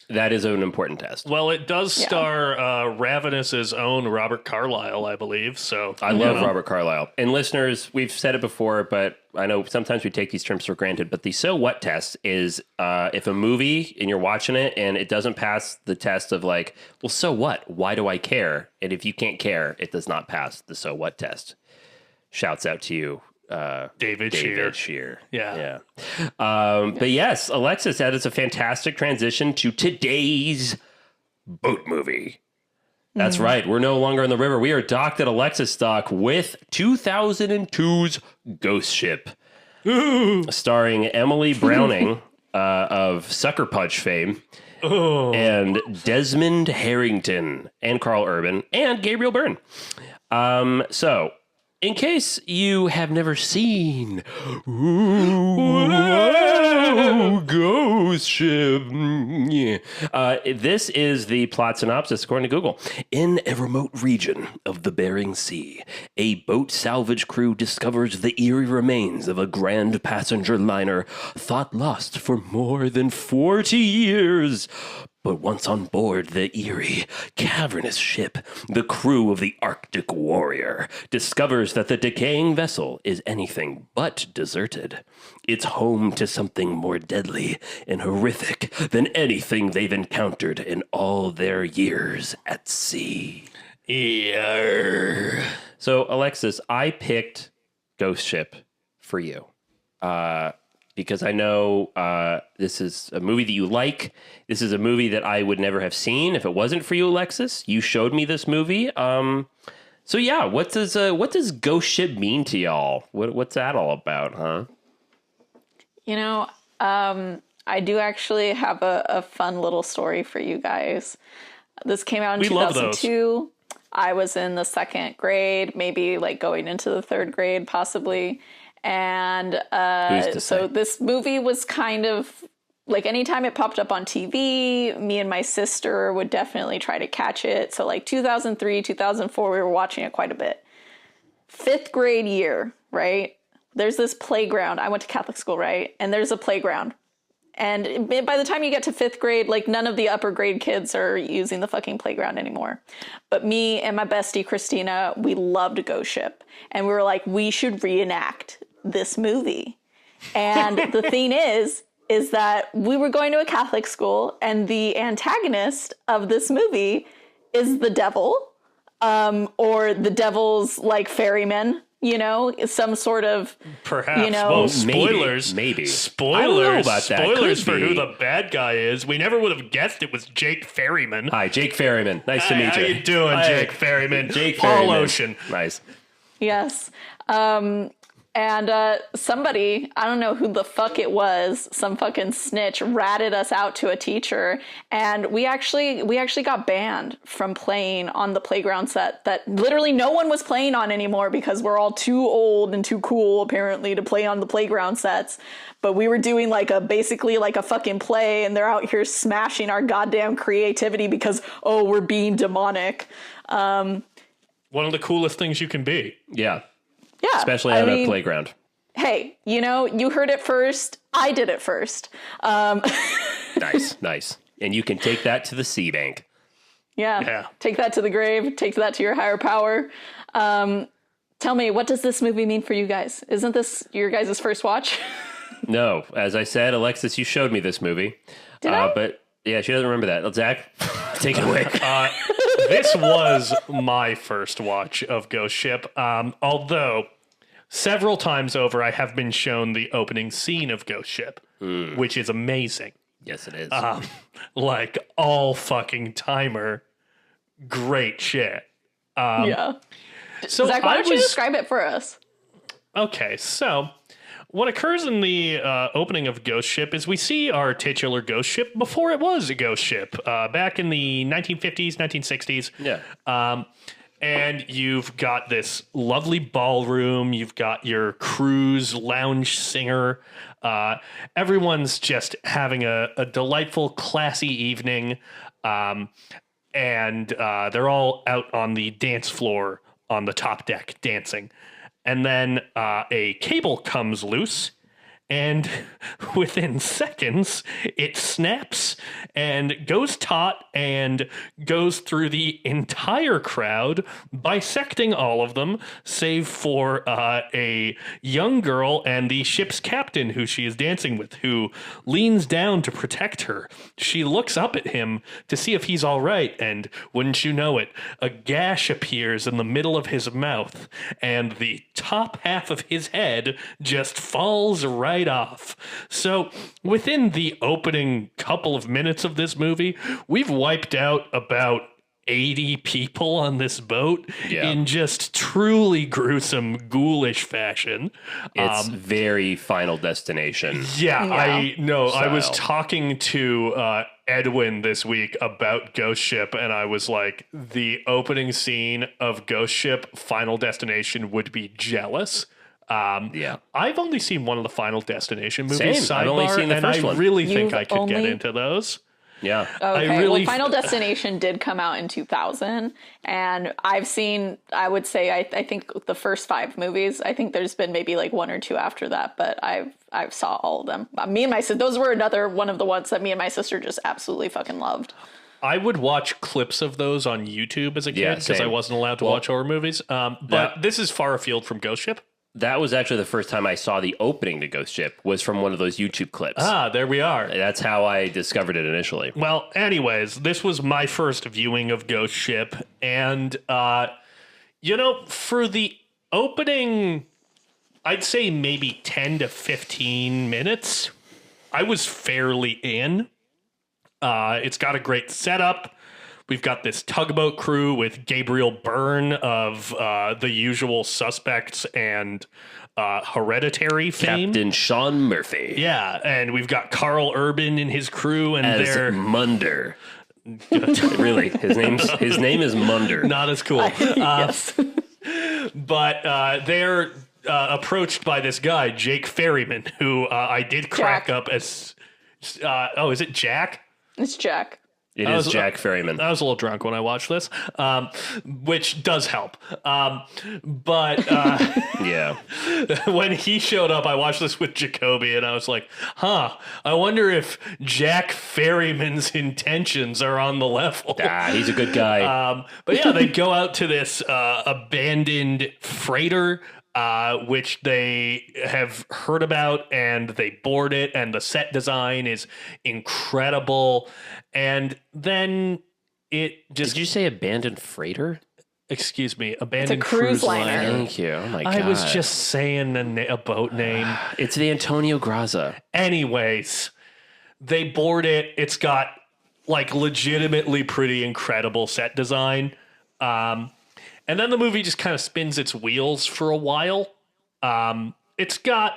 That is an important test. Well, it does star Ravenous's own Robert Carlyle, I believe. So I love Robert Carlyle. And listeners, we've said it before, but I know sometimes we take these terms for granted. But the so what test is if a movie and you're watching it and it doesn't pass the test of like, well, so what? Why do I care? And if you can't care, it does not pass the so what test. Shouts out to you. David Shear. Yeah. But yes, Alexis, that is a fantastic transition to today's boat movie. That's right. We're no longer on the river. We are docked at Alexis Dock with 2002's Ghost Ship, starring Emily Browning of Sucker Punch fame, and Desmond Harrington, and Karl Urban, and Gabriel Byrne. So, in case you have never seen Ghost Ship, this is the plot synopsis according to Google. In a remote region of the Bering Sea, a boat salvage crew discovers the eerie remains of a grand passenger liner thought lost for more than 40 years. But once on board the eerie, cavernous ship, the crew of the Arctic Warrior discovers that the decaying vessel is anything but deserted. It's home to something more deadly and horrific than anything they've encountered in all their years at sea. Yarr. So, Alexis, I picked Ghost Ship for you. Because I know this is a movie that you like. This is a movie that I would never have seen if it wasn't for you, Alexis. You showed me this movie. So yeah, what does Ghost Ship mean to y'all? What's that all about, huh? You know, I do actually have a fun little story for you guys. This came out in 2002. I was in the second grade, maybe like going into the third grade, possibly. And so this movie was kind of like anytime it popped up on TV, me and my sister would definitely try to catch it. So like 2003, 2004, we were watching it quite a bit. Fifth grade year, right? There's this playground. I went to Catholic school, right? And there's a playground. And by the time you get to fifth grade, like none of the upper grade kids are using the fucking playground anymore. But me and my bestie, Christina, we loved Ghost Ship. And we were like, we should reenact this movie. And the thing is that we were going to a Catholic school and the antagonist of this movie is the devil, or the devil's like ferryman, you know, some sort of, perhaps, you know, well, spoilers, maybe. Spoilers, I don't know about that. Spoilers for who the bad guy is. We never would have guessed it was Jake Ferryman. Hi, Jake Ferryman. Nice to meet you. How you doing, Jake Ferryman? Jake Paul Ferryman. Ocean. Nice. Yes. And somebody, I don't know who the fuck it was, some fucking snitch ratted us out to a teacher, and we actually got banned from playing on the playground set that literally no one was playing on anymore because we're all too old and too cool apparently to play on the playground sets. But we were doing basically like a fucking play, and they're out here smashing our goddamn creativity because, oh, we're being demonic. One of the coolest things you can be. Yeah. Yeah. Especially on a playground. Hey, you know, you heard it first. I did it first. Nice. And you can take that to the sea bank. Yeah. Take that to the grave. Take that to your higher power. Tell me, what does this movie mean for you guys? Isn't this your guys' first watch? No. As I said, Alexis, you showed me this movie. Did I? But yeah, she doesn't remember that. Zach, take it away. This was my first watch of Ghost Ship, although several times over I have been shown the opening scene of Ghost Ship, which is amazing. Yes, it is. Like all fucking timer, great shit. Yeah. So Zach, why don't you describe it for us? Okay, so what occurs in the opening of Ghost Ship is we see our titular ghost ship before it was a ghost ship, back in the 1950s, 1960s. Yeah. And you've got this lovely ballroom. You've got your cruise lounge singer. Everyone's just having a delightful, classy evening. And they're all out on the dance floor on the top deck dancing. And then a cable comes loose. And within seconds, it snaps and goes taut and goes through the entire crowd, bisecting all of them, save for a young girl and the ship's captain who she is dancing with, who leans down to protect her. She looks up at him to see if he's all right, and wouldn't you know it, a gash appears in the middle of his mouth, and the top half of his head just falls right off. So within the opening couple of minutes of this movie, we've wiped out about 80 people on this boat in just truly gruesome, ghoulish fashion. It's very Final Destination. Yeah, I know. I was style. talking to Edwin this week about Ghost Ship, and I was like, the opening scene of Ghost Ship Final Destination would be jealous. I've only seen one of the Final Destination movies. Same. I've only seen the first one. I really think You've I could get only- into those. Yeah. Okay, really well, Final Destination did come out in 2000, and I've seen, I would say, I think the first 5 movies. I think there's been maybe like 1 or 2 after that, but I've saw all of them. Me and my sister, those were another one of the ones that me and my sister just absolutely fucking loved. I would watch clips of those on YouTube as a kid because I same. wasn't allowed to watch horror movies. But this is far afield from Ghost Ship. That was actually the first time I saw the opening to Ghost Ship was from one of those YouTube clips. Ah, there we are. That's how I discovered it initially. Well, anyways, this was my first viewing of Ghost Ship. And, for the opening, I'd say maybe 10 to 15 minutes, I was fairly in. It's got a great setup. We've got this tugboat crew with Gabriel Byrne of The Usual Suspects and Hereditary fame. Captain Sean Murphy. Yeah, and we've got Karl Urban and his crew, and As they're Munder. Really, his name is Munder. not as cool. Yes. But they're approached by this guy, Jake Ferryman, who I did crack Jack. up as... is it Jack? It's Jack. It is Jack Ferryman. I was a little drunk when I watched this, which does help. But Yeah. when he showed up, I watched this with Jacoby, and I was like, I wonder if Jack Ferryman's intentions are on the level. He's a good guy. But yeah, they go out to this abandoned freighter, which they have heard about, and they board it, and the set design is incredible. And then it just... Did you say abandoned freighter? Excuse me, abandoned It's a cruise liner. Thank you. Oh my God. I was just saying a boat name. It's the Antonio Graza. Anyways, they board it. It's got like legitimately pretty incredible set design. And then the movie just kind of spins its wheels for a while. It's got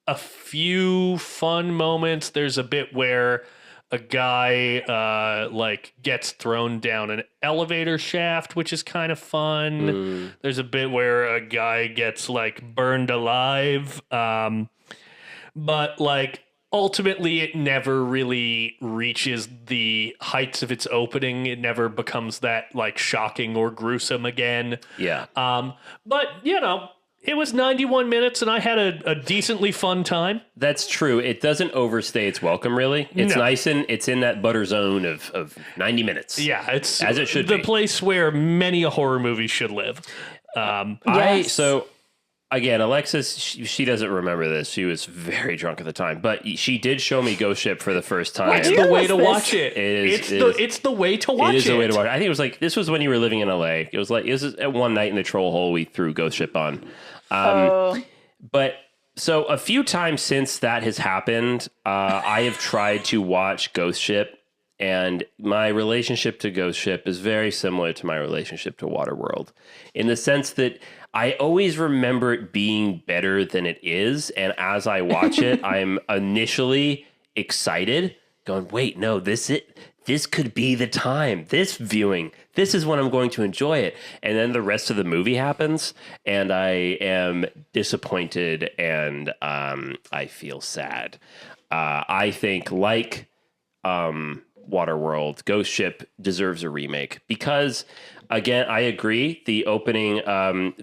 a few fun moments. There's a bit where a guy gets thrown down an elevator shaft, which is kind of fun. There's a bit where a guy gets burned alive. But ultimately it never really reaches the heights of its opening. It never becomes that shocking or gruesome again. Yeah. But it was 91 minutes and I had a decently fun time. That's true. It doesn't overstay its welcome, really. It's No. nice and it's in that butter zone of 90 minutes. Yeah, it's As it should the be. place where many a horror movie should live. Yes. So again, Alexis, she doesn't remember this. She was very drunk at the time, but she did show me Ghost Ship for the first time. It's year the way was to this? watch it. It's the way to watch it. It is the way to watch it. I think it was this was when you were living in LA. It was at one night in the troll hole we threw Ghost Ship on. But so a few times since that has happened, I have tried to watch Ghost Ship, and my relationship to Ghost Ship is very similar to my relationship to Waterworld, in the sense that I always remember it being better than it is. And as I watch it, I'm initially excited, going, wait, no, this could be the time. This viewing, this is when I'm going to enjoy it. And then the rest of the movie happens, and I am disappointed, and I feel sad. I think, like Waterworld, Ghost Ship deserves a remake because, again, I agree. The opening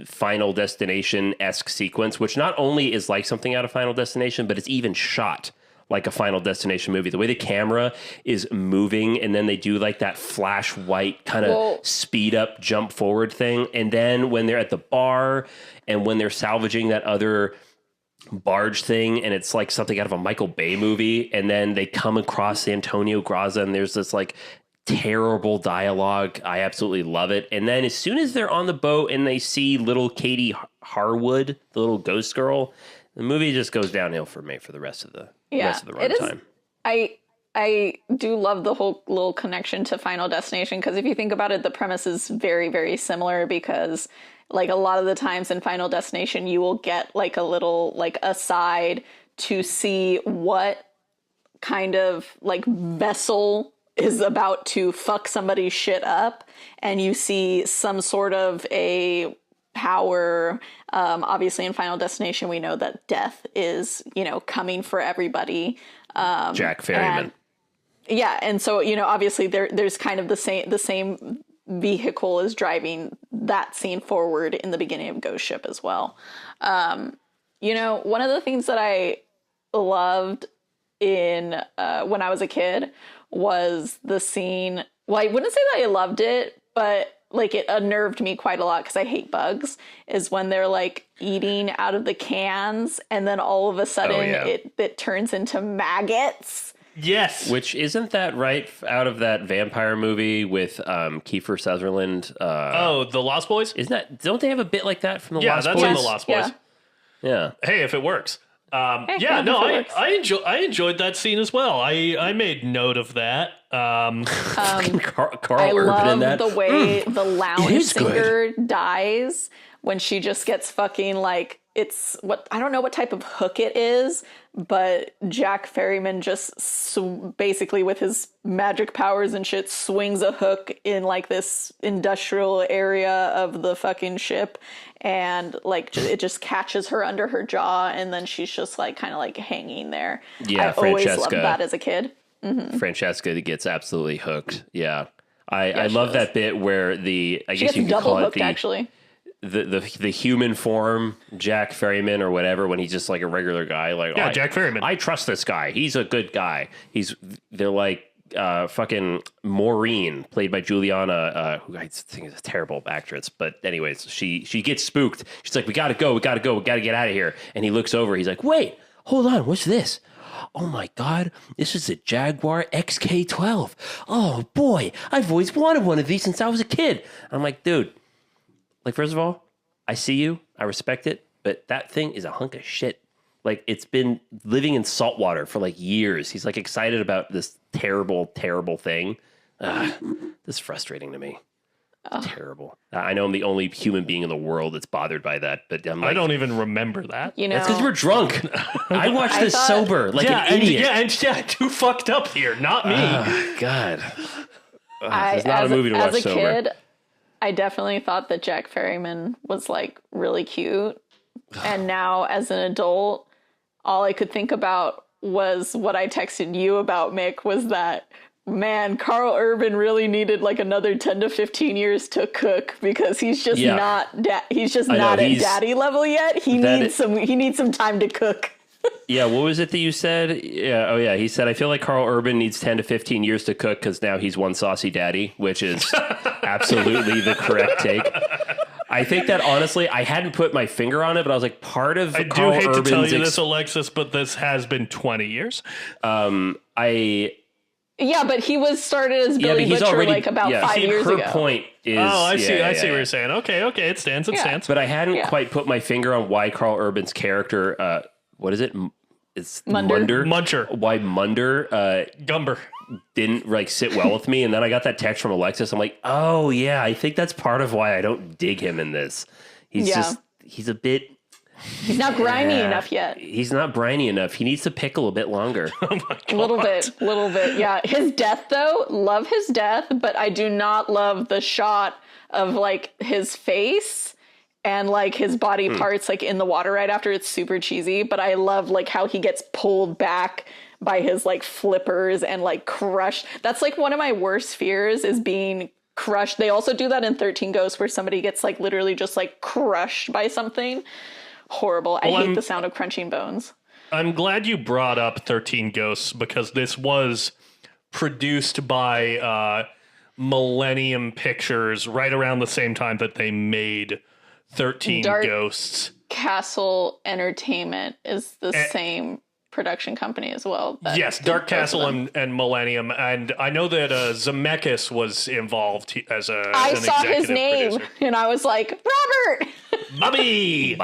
Final Destination-esque sequence, which not only is like something out of Final Destination, but it's even shot like a Final Destination movie. The way the camera is moving, and then they do like that flash white kind of speed up, jump forward thing. And then when they're at the bar and when they're salvaging that other barge thing, and it's like something out of a Michael Bay movie, and then they come across Antonio Graza, and there's this like terrible dialogue. I absolutely love it. And then as soon as they're on the boat and they see little Katie Harwood, the little ghost girl, the movie just goes downhill for me for the rest of the runtime. I do love the whole little connection to Final Destination, because if you think about it, the premise is very, very similar, because like a lot of the times in Final Destination, you will get like a little like aside to see what kind of like vessel is about to fuck somebody's shit up, and you see some sort of a power. Obviously in Final Destination, we know that death is, coming for everybody. Jack Ferryman. And so, obviously there's kind of the same vehicle is driving that scene forward in the beginning of Ghost Ship as well. One of the things that I loved in when I was a kid was the scene. Well, I wouldn't say that I loved it, but like it unnerved me quite a lot because I hate bugs, is when they're like eating out of the cans and then all of a sudden it turns into maggots. Yes. Which isn't that right out of that vampire movie with Kiefer Sutherland? The Lost Boys? Don't they have a bit like that from the Lost Boys? Yeah, that's from the Lost Boys. Yeah. Hey, if it works. I enjoyed that scene as well. I made note of that. Karl I Urban love in that. the way the lounge singer good. dies when she just gets fucking like, it's what, I don't know what type of hook it is, but Jack Ferryman just basically with his magic powers and shit swings a hook in like this industrial area of the fucking ship, and like it just catches her under her jaw, and then she's just like kind of like hanging there. Yeah, I always loved that as a kid. Mm-hmm. Francesca gets absolutely hooked. Yeah. I love that bit where I guess you could double call hooked, it actually. The human form, Jack Ferryman or whatever, when he's just like a regular guy. Like, Jack Ferryman. I trust this guy. He's a good guy. They're like fucking Maureen, played by Juliana, who I think is a terrible actress. But anyways, she gets spooked. She's like, we gotta go, we gotta get out of here. And he looks over. He's like, wait, hold on, what's this? Oh my God, this is a Jaguar XK12. Oh boy, I've always wanted one of these since I was a kid. I'm like, dude. Like, first of all, I see you. I respect it. But that thing is a hunk of shit. Like, it's been living in salt water for, like, years. He's, like, excited about this terrible, terrible thing. This is frustrating to me. Terrible. I know I'm the only human being in the world that's bothered by that. But I'm like, I don't even remember that. That's because you were drunk. I watched this sober, like an idiot. Too fucked up here. Not me. God. It's not a movie to watch as a sober. kid, I definitely thought that Jack Ferryman was like really cute. And now as an adult, all I could think about was what I texted you about, Mick, was that, man, Karl Urban really needed like another 10 to 15 years to cook, because he's just not at daddy level yet. He needs some time to cook. Yeah, what was it that you said? Yeah, he said, I feel like Karl Urban needs 10 to 15 years to cook because now he's one saucy daddy, which is absolutely the correct take. I think that, honestly, I hadn't put my finger on it, but I was like, part of I Karl do hate Urban's to tell you this, Alexis, but this has been 20 years. Yeah, but he was started as Billy Butcher already, like about 5 years ago. Her point is... I see what you're saying. Okay, it stands. But I hadn't quite put my finger on why Karl Urban's character... what is it? It's Munder? Muncher. Why Munder Gumber didn't like sit well with me. And then I got that text from Alexis. I'm like, oh yeah, I think that's part of why I don't dig him in this. He's just he's a bit. He's not grimy enough yet. He's not briny enough. He needs to pickle a bit longer. A little bit. Yeah. His death, though, love his death, but I do not love the shot of like his face and like his body parts like in the water right after. It's super cheesy, but I love like how he gets pulled back by his like flippers and like crushed. That's like one of my worst fears is being crushed. They also do that in 13 Ghosts where somebody gets like literally just like crushed by something. Horrible. I hate the sound of crunching bones. I'm glad you brought up 13 Ghosts because this was produced by Millennium Pictures right around the same time that they made 13 Ghosts. Castle Entertainment is the same production company as well. Yes, Dark Castle and Millennium. And I know that Zemeckis was involved as I saw his name producer. and I was like, Robert! Bobby!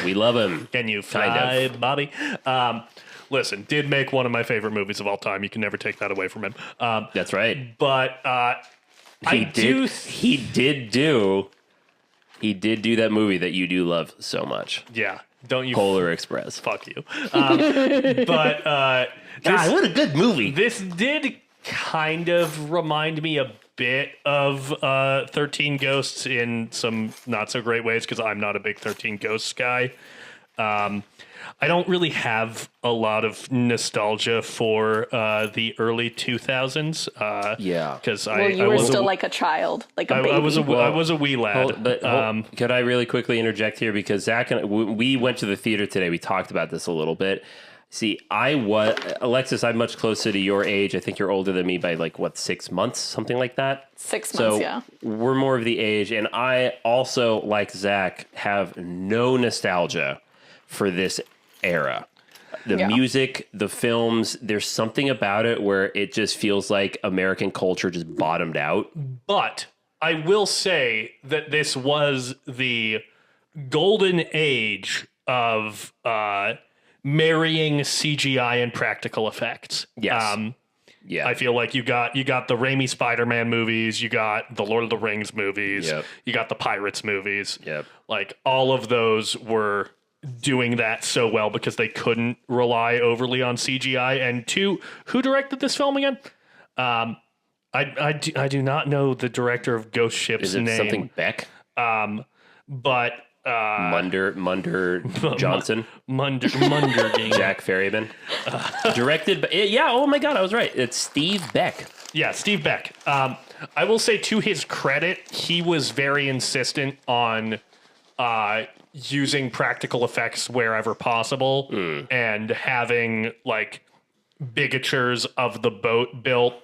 We love him. Can you fly, Bobby? Listen, did make one of my favorite movies of all time. You can never take that away from him. That's right. But He did do that movie that you do love so much. Yeah. Don't you? Polar Express. Fuck you. But God, what a good movie. This did kind of remind me a bit of 13 Ghosts in some not so great ways because I'm not a big 13 Ghosts guy. I don't really have a lot of nostalgia for the early 2000s. Because you were still like a child, like a baby. I was a wee lad. Could I really quickly interject here? Because Zach and we went to the theater today. We talked about this a little bit. See, Alexis, I'm much closer to your age. I think you're older than me by 6 months, something like that. 6 months, yeah. We're more of the age. And I also, like Zach, have no nostalgia for this era. The music, the films, there's something about it where it just feels like American culture just bottomed out. But I will say that this was the golden age of marrying CGI and practical effects. Yes. Yeah. I feel like you got the Raimi Spider-Man movies, you got the Lord of the Rings movies, you got the Pirates movies. Yep. Like all of those were doing that so well because they couldn't rely overly on CGI. And who directed this film again? I do not know the director of Ghost Ship's name. Is it something Beck? But Munder Johnson, Munder Jack Ferryman, directed. Oh my God, I was right. It's Steve Beck. Yeah, Steve Beck. I will say to his credit, he was very insistent on using practical effects wherever possible and having like bigatures of the boat built.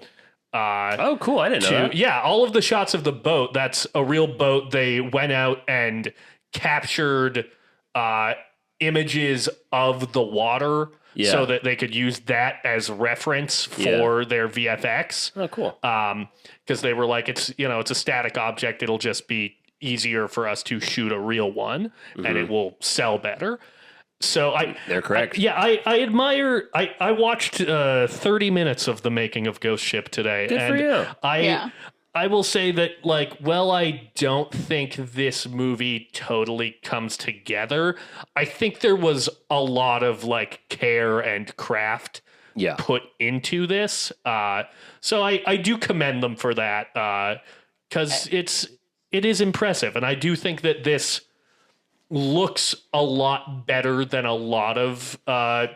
Oh, cool! I didn't know that. Yeah, all of the shots of the boat. That's a real boat. They went out and captured images of the water so that they could use that as reference for their VFX. Oh, cool. Because they were like, it's a static object. It'll just be easier for us to shoot a real one and it will sell better. So they're correct. I admire. I watched 30 minutes of the making of Ghost Ship today. Good for you. I will say that, I don't think this movie totally comes together. I think there was a lot of care and craft put into this. So I do commend them for that because it is impressive, and I do think that this looks a lot better than a lot of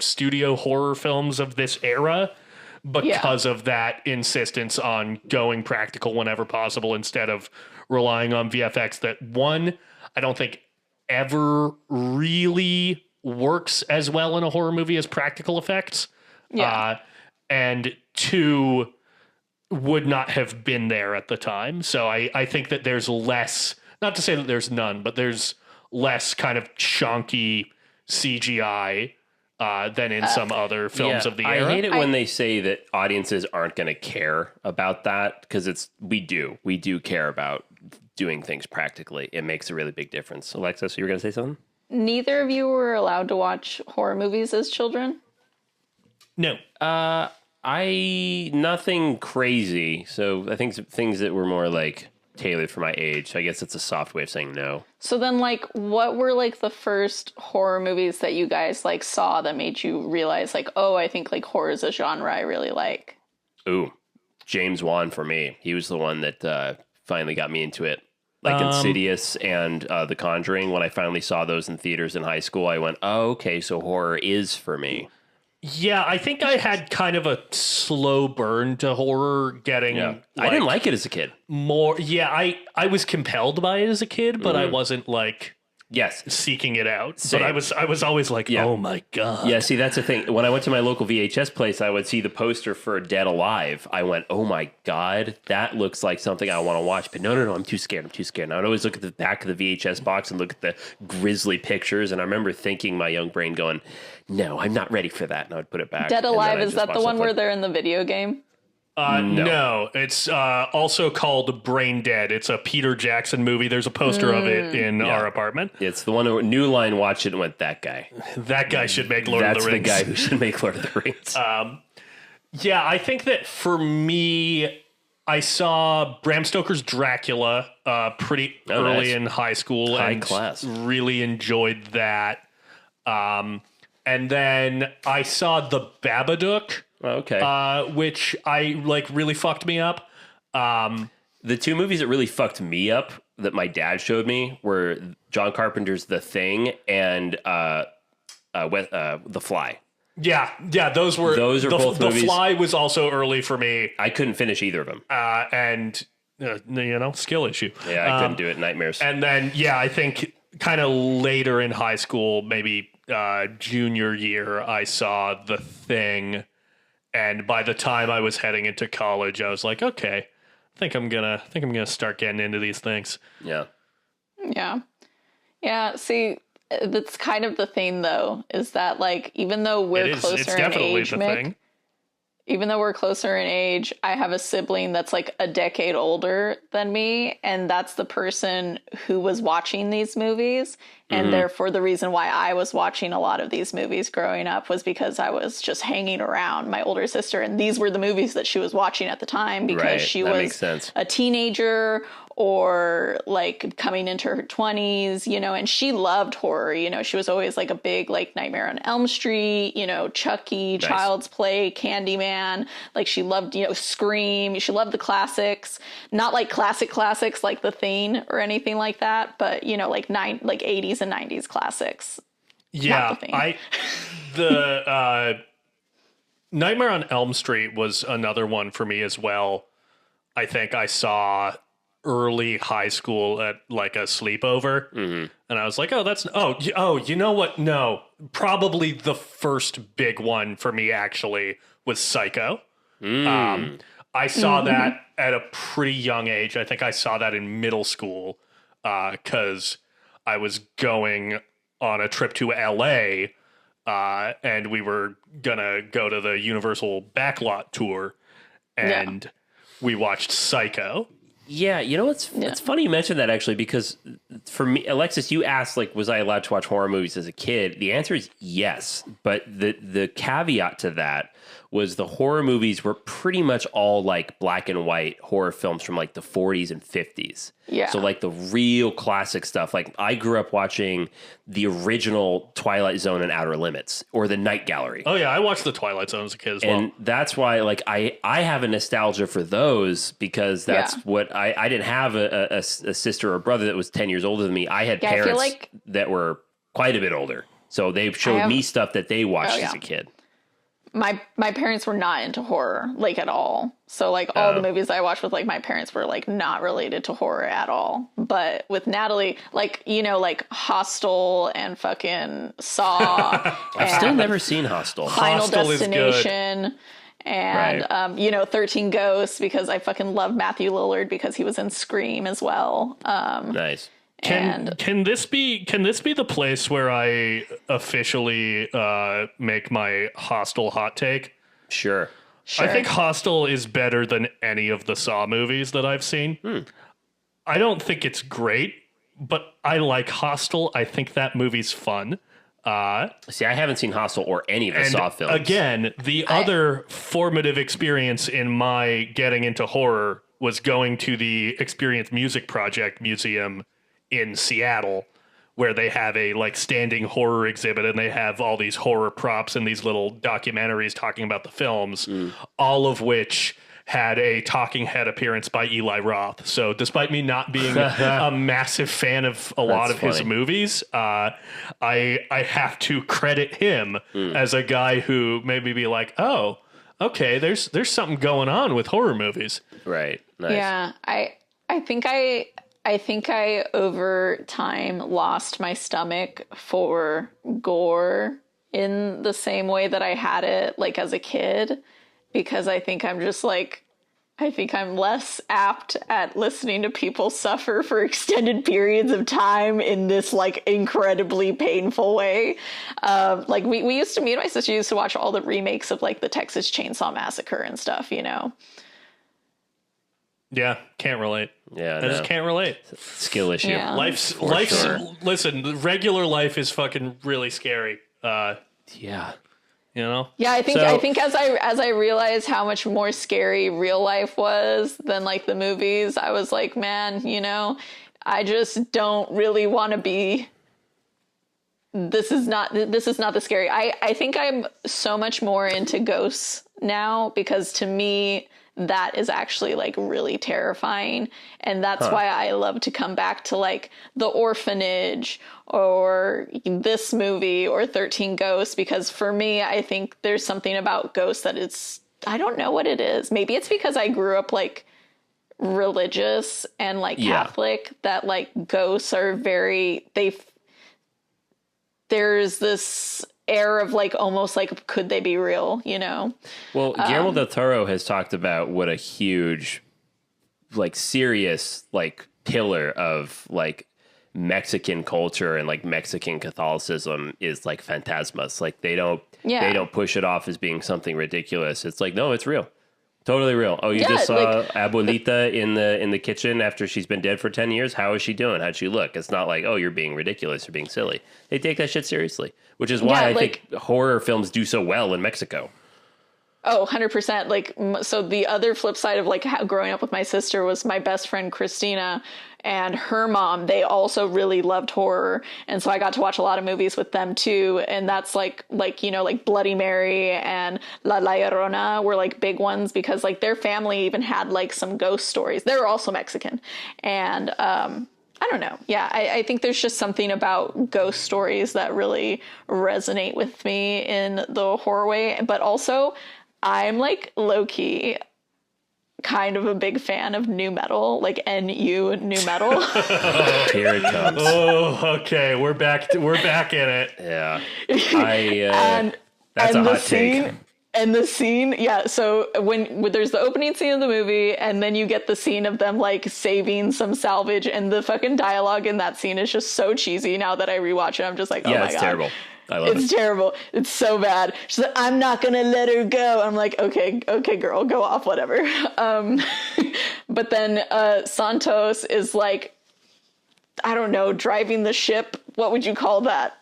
studio horror films of this era. Because of that insistence on going practical whenever possible instead of relying on VFX that, one, I don't think ever really works as well in a horror movie as practical effects. And two, would not have been there at the time. So I think that there's less, not to say that there's none, but there's less kind of chonky CGI than in some other films of the era. I hate it when they say that audiences aren't going to care about that because we do care about doing things practically. It makes a really big difference. Alexis, you were going to say something? Neither of you were allowed to watch horror movies as children? No. Nothing crazy. So I think some things that were more like tailored for my age. I guess it's a soft way of saying no. So then, like, what were like the first horror movies that you guys like saw that made you realize, like, oh, I think like horror is a genre I really like? Ooh, James Wan for me. He was the one that finally got me into it. Like Insidious and The Conjuring. When I finally saw those in theaters in high school, I went, oh, okay, so horror is for me. Yeah, I think I had kind of a slow burn to horror getting... Yeah. I didn't like it as a kid. More, yeah, I was compelled by it as a kid, but I wasn't like... Yes. Seeking it out. Same. But I was always like, oh my God. Yeah, see, that's the thing. When I went to my local VHS place, I would see the poster for Dead Alive. I went, oh my God, that looks like something I want to watch. But no, I'm too scared. And I would always look at the back of the VHS box and look at the grisly pictures. And I remember thinking, my young brain going, no, I'm not ready for that. And I would put it back. Dead Alive, is that the one where they're in the video game? No, it's also called Brain Dead. It's a Peter Jackson movie. There's a poster of it in our apartment. It's the one where New Line watched it and went, that guy. That guy should make Lord of the Rings. That's the guy who should make Lord of the Rings. Yeah, I think that for me, I saw Bram Stoker's Dracula pretty early in high school. High and class. Really enjoyed that. And then I saw The Babadook. Okay. Which I like really fucked me up. The two movies that really fucked me up that my dad showed me were John Carpenter's The Thing and The Fly. Yeah, those are both movies. The Fly was also early for me. I couldn't finish either of them. And skill issue. Yeah, I couldn't do it. Nightmares. And then I think kind of later in high school, maybe junior year, I saw The Thing. And by the time I was heading into college, I was like, okay, I think I'm gonna start getting into these things. Yeah. See, that's kind of the thing, though, is that like even though we're closer in age, Mick, even though we're closer in age, I have a sibling that's like a decade older than me, and that's the person who was watching these movies. And therefore, the reason why I was watching a lot of these movies growing up was because I was just hanging around my older sister. And these were the movies that she was watching at the time because she was a teenager or like coming into her 20s, and she loved horror. She was always like a big like Nightmare on Elm Street, Chucky, Child's Play, Candyman. Like she loved, Scream. She loved the classics, not like classics like The Thing or anything like that, but like 80s and 90s classics. Yeah, the Nightmare on Elm Street was another one for me as well. I think I saw early high school at like a sleepover, and I was like, you know what? No, probably the first big one for me actually was Psycho. I saw that at a pretty young age. I think I saw that in middle school because I was going on a trip to LA and we were gonna go to the Universal Backlot tour, and we watched Psycho. Yeah, it's funny you mentioned that actually, because for me, Alexis, you asked like, was I allowed to watch horror movies as a kid? The answer is yes, but the caveat to that was the horror movies were pretty much all like black and white horror films from like the 40s and 50s. Yeah. So like the real classic stuff. Like I grew up watching the original Twilight Zone and Outer Limits or The Night Gallery. Oh yeah, I watched the Twilight Zone as a kid as well. And that's why like I have a nostalgia for those because that's what I didn't have a sister or brother that was 10 years older than me. I had parents that were quite a bit older. So they showed me stuff that they watched as a kid. My parents were not into horror, like, at all. So, like, all the movies I watched with, like, my parents were, like, not related to horror at all. But with Natalie, like, like, Hostel and fucking Saw. I've still never seen Hostel. Final Hostel Destination. And, 13 Ghosts, because I fucking love Matthew Lillard because he was in Scream as well. Nice. Can this be the place where I officially make my Hostel hot take? Sure. I think Hostel is better than any of the Saw movies that I've seen. I don't think it's great, but I like Hostel. I think that movie's fun. See, I haven't seen Hostel or any of the And Saw films. again, the other formative experience in my getting into horror was going to the Experience Music Project Museum in Seattle, where they have a like standing horror exhibit and they have all these horror props and these little documentaries talking about the films, all of which had a talking head appearance by Eli Roth. So despite me not being a massive fan of a lot of his funny. movies, I have to credit him as a guy who made me be like, oh, okay, there's something going on with horror movies. Right. Nice. Yeah, I think I over time lost my stomach for gore in the same way that I had it like as a kid, because I think I'm less apt at listening to people suffer for extended periods of time in this like incredibly painful way. Like me and my sister used to watch all the remakes of like the Texas Chainsaw Massacre and stuff, you know? Yeah, can't relate. Yeah, I just can't relate. Skill issue. Yeah. Life's sure. Listen, the regular life is fucking really scary. Yeah. You know? Yeah, I think So- as I realized how much more scary real life was than like the movies, I was like, man, you know, I just don't really want to be. This is not the scary. I think I'm so much more into ghosts now, because to me that is actually like really terrifying, and that's why I love to come back to like The Orphanage or this movie or 13 Ghosts, because for me I think there's something about ghosts that it's, I don't know what it is. Maybe it's because I grew up like religious and like Catholic, that like ghosts are very, there's this air of like almost like, could they be real, you know? Well, Guillermo del Toro has talked about what a huge, like, serious, like, pillar of like Mexican culture and like Mexican Catholicism is like phantasmas. Like they don't push it off as being something ridiculous. It's like, no, it's real. Totally real. Oh, you just saw like, Abuelita in the kitchen after she's been dead for 10 years. How is she doing? How'd she look? It's not like, oh, you're being ridiculous or being silly. They take that shit seriously, which is why I think horror films do so well in Mexico. Oh, 100%. Like, so the other flip side of like how growing up with my sister was my best friend, Christina, and her mom, they also really loved horror. And so I got to watch a lot of movies with them too. And that's like, you know, like Bloody Mary and La Llorona were like big ones, because like their family even had like some ghost stories. They're also Mexican. And, I don't know. Yeah, I think there's just something about ghost stories that really resonate with me in the horror way. But also, I'm like low-key kind of a big fan of nu metal, like NU nu metal. Here it comes. Oh, okay. We're back in it. Yeah. and That's a the hot take. And the scene, yeah, so when there's the opening scene of the movie, and then you get the scene of them like saving some salvage, and the fucking dialogue in that scene is just so cheesy. Now that I rewatch it, I'm just like, oh my God. It's terrible. I love it's terrible. It's so bad. She's like, I'm not gonna let her go. I'm like, okay, girl, go off, whatever. But then Santos is like, I don't know, driving the ship. What would you call that?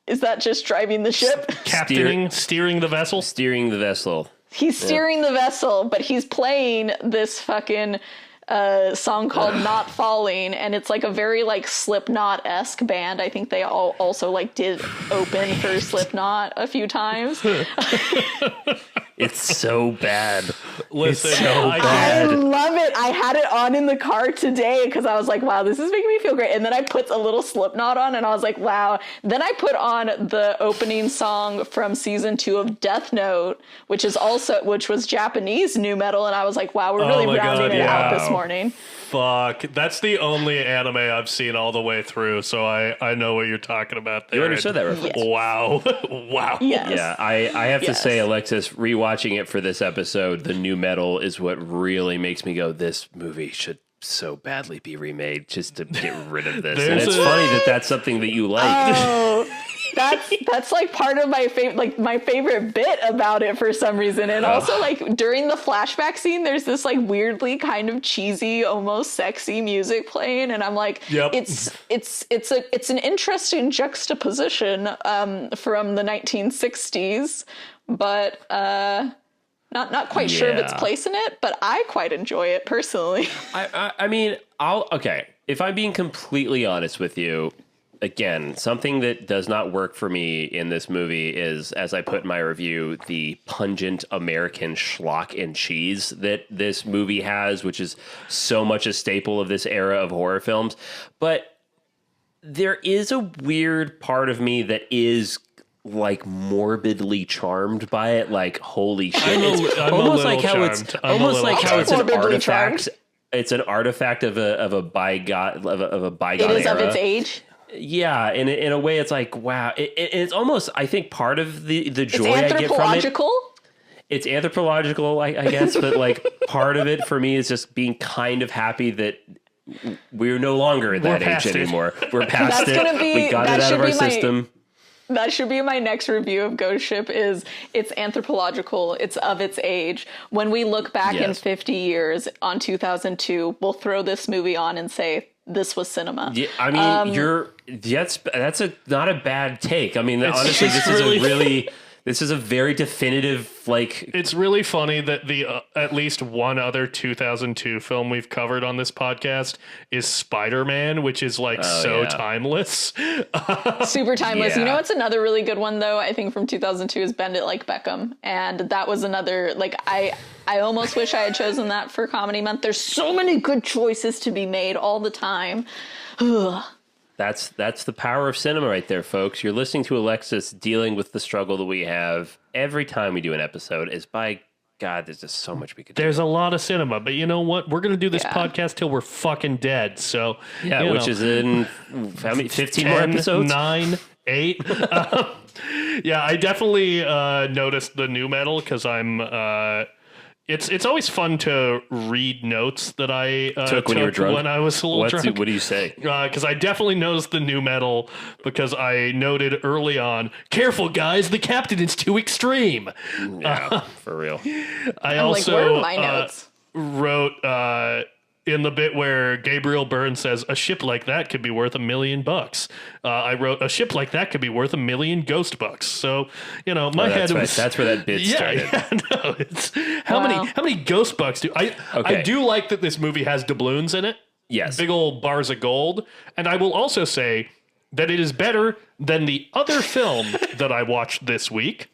Is that just driving the ship? Steering the vessel? Steering the vessel. He's steering the vessel, but he's playing this fucking song called Not Falling, and it's like a very like Slipknot-esque band. I think they all also like did open for Slipknot a few times. It's so bad. Listen, It's so I bad. love it. I had it on in the car today because I was like, wow, this is making me feel great. And then I put a little Slipknot on and I was like, wow. Then I put on the opening song from season 2 of Death Note, which was Japanese nu metal. And I was like, wow, we're really rounding it out this morning. Fuck. That's the only anime I've seen all the way through, so I know what you're talking about there. You understood that reference. Yes. Wow. Wow. Yes. Yeah, I have to say, Alexis, rewatching it for this episode, the nu metal is what really makes me go, this movie should so badly be remade just to get rid of this. And it's funny that that's something that you like. Oh, that's like part of my favorite, like my favorite bit about it for some reason. And also like during the flashback scene, there's this like weirdly kind of cheesy, almost sexy music playing, and I'm like, Yep. it's an interesting juxtaposition from the 1960s, but not quite sure of its place in it. But I quite enjoy it personally. I mean, okay. If I'm being completely honest with you, again, something that does not work for me in this movie is, as I put in my review, the pungent American schlock and cheese that this movie has, which is so much a staple of this era of horror films. But there is a weird part of me that is like morbidly charmed by it. Like, holy shit. I'm almost like how it's an morbidly artifact. charmed. It's an artifact of a bygone It is era. of its age. Yeah, in a way, it's like, wow. It's almost, I think, part of the joy It's I get from it. anthropological. It's anthropological, I guess, but like part of it for me is just being kind of happy that we're no longer at that age anymore. We're past That's it. gonna be- We got that it out should of our be my- system. That should be my next review of Ghost Ship. Is it's anthropological, it's of its age. When we look back in Yes. 50 years on 2002, we'll throw this movie on and say, this was cinema. Yeah, I mean, that's not a bad take. I mean, honestly, just this is a very definitive, like, It's really funny that the at least one other 2002 film we've covered on this podcast is Spider-Man, which is like timeless. Super timeless. Yeah. You know what's another really good one, though, I think from 2002 is Bend It Like Beckham. And that was another, like, I almost wish I had chosen that for Comedy Month. There's so many good choices to be made all the time. That's the power of cinema right there, folks. You're listening to Alexis dealing with the struggle that we have every time we do an episode. Is by God, there's just so much we could do. There's a lot of cinema, but you know what? We're going to do this podcast till we're fucking dead. So, Yeah, which is in how many 15 more 10, episodes? 9, 8. Yeah, I definitely noticed the new metal because I'm. It's always fun to read notes that I took when you were drunk. when I was a little drunk. What do you say? Because I definitely noticed the new metal because I noted early on, careful guys, the captain is too extreme. Yeah, for real. I I'm also like, where are my notes? wrote in the bit where Gabriel Byrne says a ship like that could be worth $1 million. I wrote a ship like that could be worth $1 million ghost bucks. So my head was that's where that bit started. Yeah, no, it's how many ghost bucks do I do like that this movie has doubloons in it. Yes. Big old bars of gold. And I will also say that it is better than the other film that I watched this week,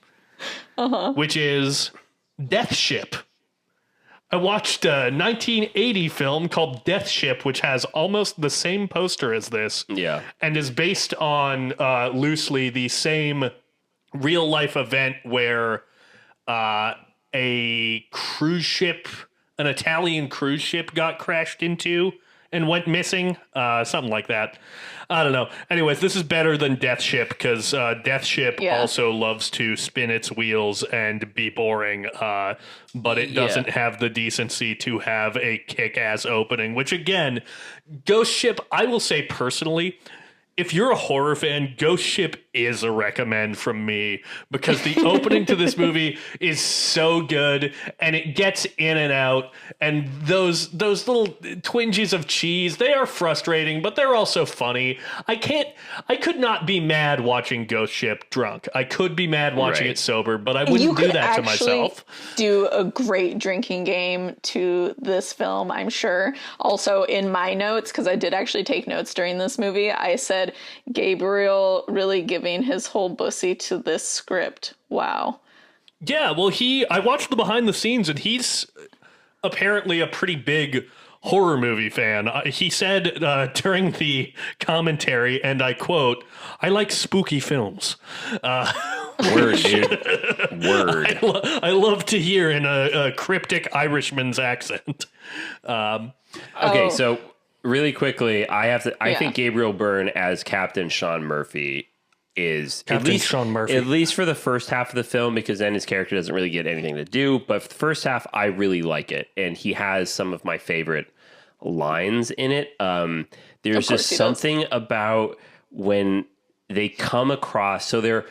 which is Death Ship. I watched a 1980 film called Death Ship, which has almost the same poster as this. Yeah. And is based on loosely the same real life event where a cruise ship, an Italian cruise ship got crashed into and went missing. Something like that. I don't know. Anyways, this is better than Death Ship because Death Ship also loves to spin its wheels and be boring, but it doesn't have the decency to have a kick-ass opening, which again, Ghost Ship, I will say personally, if you're a horror fan, Ghost Ship is a recommend from me because the opening to this movie is so good and it gets in and out, and those little twinges of cheese, they are frustrating, but they're also funny. I could not be mad watching Ghost Ship drunk. I could be mad watching it sober, but I wouldn't do that to myself. Do a great drinking game to this film, I'm sure. Also in my notes, because I did actually take notes during this movie, I said Gabriel really giving his whole bussy to this script. Wow. Yeah, well, I watched the behind the scenes, and he's apparently a pretty big horror movie fan. He said during the commentary, and I quote, "I like spooky films." Word, dude. Word. I love to hear in a cryptic Irishman's accent. Okay, so really quickly, I think Gabriel Byrne as Captain Sean Murphy is Captain Sean Murphy. At least for the first half of the film, because then his character doesn't really get anything to do. But for the first half, I really like it, and he has some of my favorite lines in it. There's just something about when they come across. So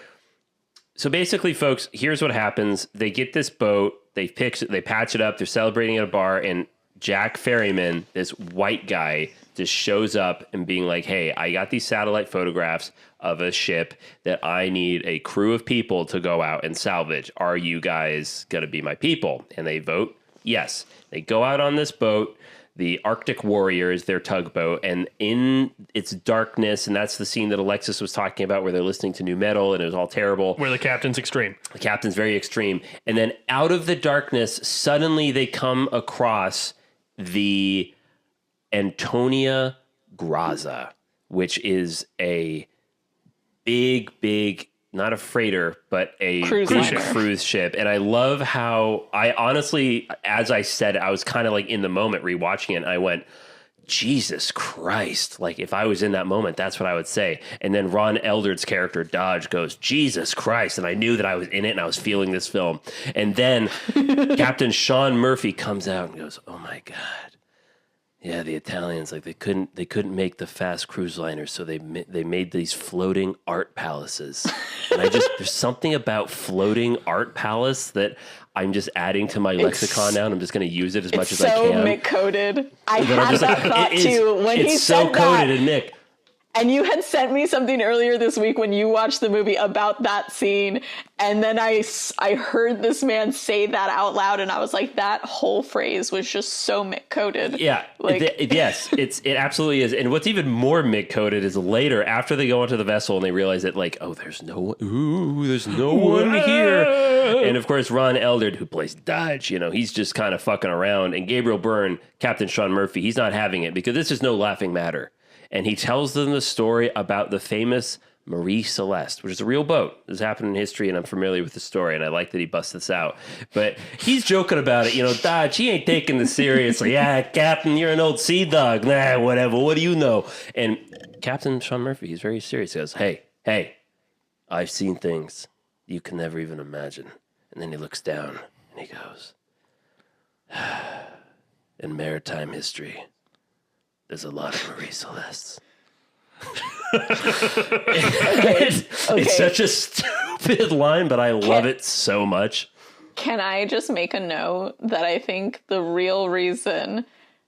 basically, folks, here's what happens. They get this boat, they patch it up, they're celebrating at a bar, and Jack Ferryman, this white guy, just shows up and being like, hey, I got these satellite photographs of a ship that I need a crew of people to go out and salvage. Are you guys going to be my people? And they vote yes. They go out on this boat. The Arctic Warrior is their tugboat, and in its darkness, and that's the scene that Alexis was talking about where they're listening to new metal and it was all terrible. Where the captain's extreme. The captain's very extreme. And then out of the darkness, suddenly they come across the Antonia Graza, which is a big, not a freighter, but a cruise ship. And I love how I honestly, as I said, I was kind of like in the moment rewatching it. And I went, Jesus Christ. Like if I was in that moment, that's what I would say. And then Ron Eldred's character Dodge goes, Jesus Christ. And I knew that I was in it and I was feeling this film. And then Captain Sean Murphy comes out and goes, oh my God. Yeah, the Italians, like they couldn't make the fast cruise liners, so they made these floating art palaces. And there's something about floating art palace that I'm just adding to my lexicon now, and I'm just going to use it as much as I can. It's so Mick-coded. I had that thought too when he said that. It's so coded in Mick. And you had sent me something earlier this week when you watched the movie about that scene. And then I heard this man say that out loud. And I was like, that whole phrase was just so Mick-coded. Yeah. Yes, it absolutely is. And what's even more Mick-coded is later, after they go onto the vessel and they realize that, like, oh, there's no one here. And of course, Ron Eldred, who plays Dodge, he's just kind of fucking around. And Gabriel Byrne, Captain Sean Murphy, he's not having it because this is no laughing matter. And he tells them the story about the famous Marie Celeste, which is a real boat. This happened in history, and I'm familiar with the story, and I like that he busts this out. But he's joking about it. Dodge, he ain't taking this seriously. Yeah, Captain, you're an old sea dog. Nah, whatever. What do you know? And Captain Sean Murphy, he's very serious. He goes, hey, I've seen things you can never even imagine. And then he looks down, and he goes, in maritime history, there's a lot of Marie Celestes. It's such a stupid line, but I love it so much. Can I just make a note that I think the real reason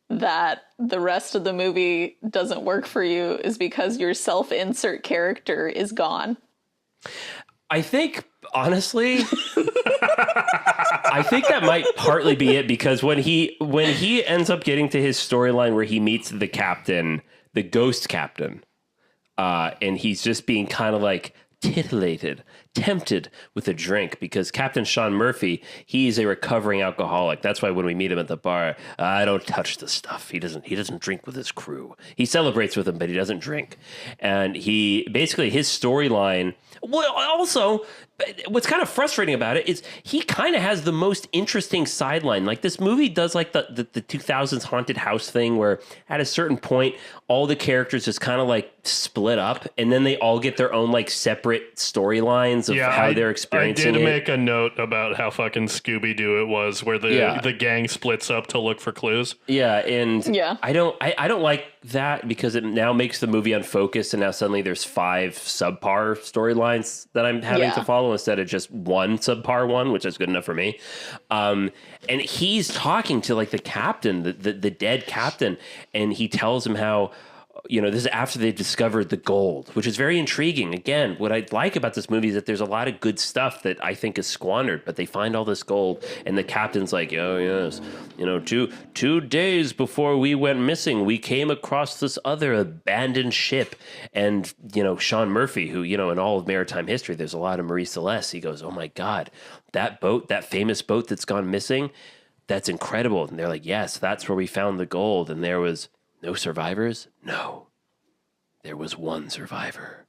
that the rest of the movie doesn't work for you is because your self-insert character is gone? I think, honestly, I think that might partly be it, because when he ends up getting to his storyline where he meets the captain, the ghost captain, and he's just being kind of like titillated, tempted with a drink, because Captain Sean Murphy, he's a recovering alcoholic. That's why when we meet him at the bar, I don't touch the stuff. He doesn't drink with his crew. He celebrates with them, but he doesn't drink. And his storyline. Well, also, what's kind of frustrating about it is he kind of has the most interesting sideline. Like, this movie does like the 2000s haunted house thing where at a certain point, all the characters just kind of like split up, and then they all get their own like separate storylines of how they're experiencing it. I did make a note about how fucking Scooby-Doo it was, where the gang splits up to look for clues. Yeah, and I don't like that, because it now makes the movie unfocused, and now suddenly there's 5 subpar storylines that I'm having to follow instead of just one subpar one, which is good enough for me. And he's talking to like the captain, the dead captain, and he tells him how, this is after they've discovered the gold, which is very intriguing. Again, what I like about this movie is that there's a lot of good stuff that I think is squandered, but they find all this gold, and the captain's like, oh, yes, 2 days before we went missing, we came across this other abandoned ship. And, Sean Murphy, who, in all of maritime history, there's a lot of Marie Celeste. He goes, oh my God, that boat, that famous boat that's gone missing, that's incredible. And they're like, yes, that's where we found the gold. And there was no survivors? No. There was one survivor.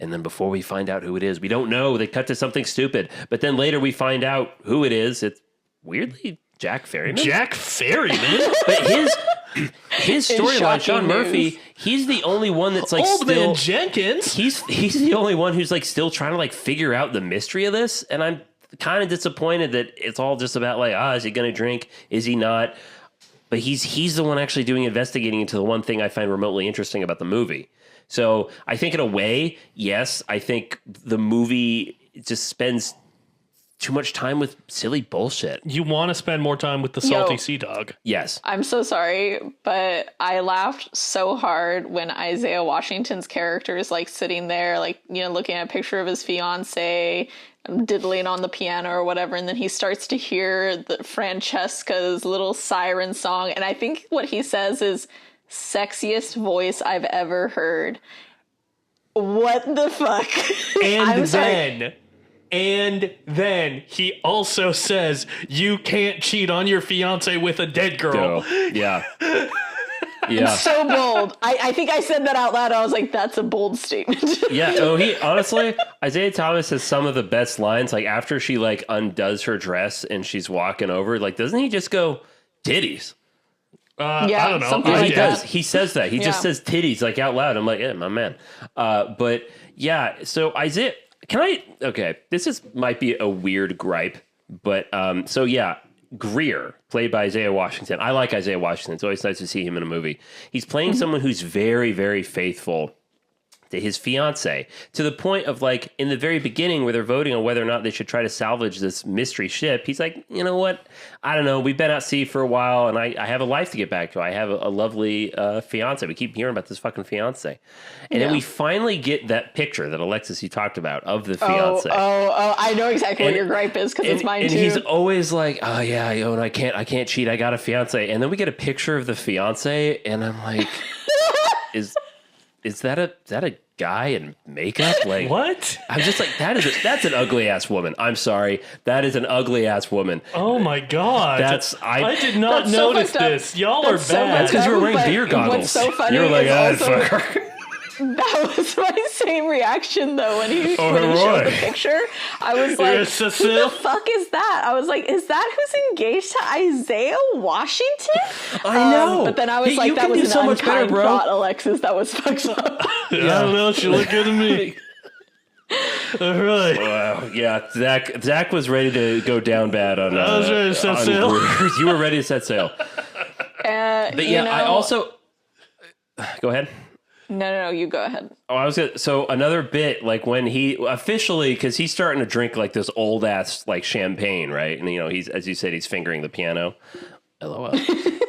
And then before we find out who it is, we don't know. They cut to something stupid. But then later we find out who it is. It's weirdly Jack Ferryman. Jack Ferryman? But his storyline, Sean Murphy, he's the only one that's like Old Man Jenkins. He's the only one who's like still trying to like figure out the mystery of this. And I'm kind of disappointed that it's all just about like, is he going to drink? Is he not? But he's the one actually doing investigating into the one thing I find remotely interesting about the movie. So I think in a way, yes, I think the movie just spends too much time with silly bullshit. You want to spend more time with the salty sea dog. Yes. I'm so sorry, but I laughed so hard when Isaiah Washington's character is like sitting there, like, you know, looking at a picture of his fiance, diddling on the piano or whatever, and then he starts to hear the Francesca's little siren song, and I think what he says is sexiest voice I've ever heard. What the fuck? And then he also says, you can't cheat on your fiance with a dead girl. Yeah. Yeah. So bold. I think I said that out loud. I was like, that's a bold statement. Yeah. Oh, honestly, Isaiah Thomas has some of the best lines. Like after she like undoes her dress and she's walking over, like, doesn't he just go titties? I don't know. Something Yeah, like he that. does. He says that. He just says titties like out loud. I'm like, yeah, my man. But yeah, so Isaiah, this might be a weird gripe, but so yeah, Greer, played by Isaiah Washington. I like Isaiah Washington. It's always nice to see him in a movie. He's playing someone who's very, very faithful to his fiance, to the point of like in the very beginning where they're voting on whether or not they should try to salvage this mystery ship. He's like, you know what? I don't know. We've been at sea for a while and I have a life to get back to. I have a lovely fiance. We keep hearing about this fucking fiance. And then we finally get that picture that Alexis, you talked about of the fiance. Oh, I know exactly what your gripe is because it's mine and too. he's always like, oh yeah, and I can't cheat. I got a fiance. And then we get a picture of the fiance and I'm like, is that a guy in makeup? Like What? I'm just like, that's an ugly ass woman. I'm sorry. That is an ugly ass woman. Oh my God. I did not That's so notice fucked up. this. Y'all That's are so bad. That's because you were wearing But beer goggles. what's so funny you were like, is also- fucker. That was my same reaction though when he showed right. the picture. I was like, Yes, "Who the Cecile. fuck is that?" I was like, "Is that who's engaged to Isaiah Washington?" I know. But then I was Hey, like, you "That can was do an so much better, unkind bro." thought, Alexis. That was fucked up." I don't know. She looked good to me. All right. Wow. Yeah, Zach was ready to go down bad on. I was ready to set sail. You were ready to set sail. But yeah, I also. Go ahead. No, you go ahead. Oh, I was gonna. So another bit, like when he officially, because he's starting to drink like this old ass like champagne, right? And you know, he's, as you said, he's fingering the piano. LOL.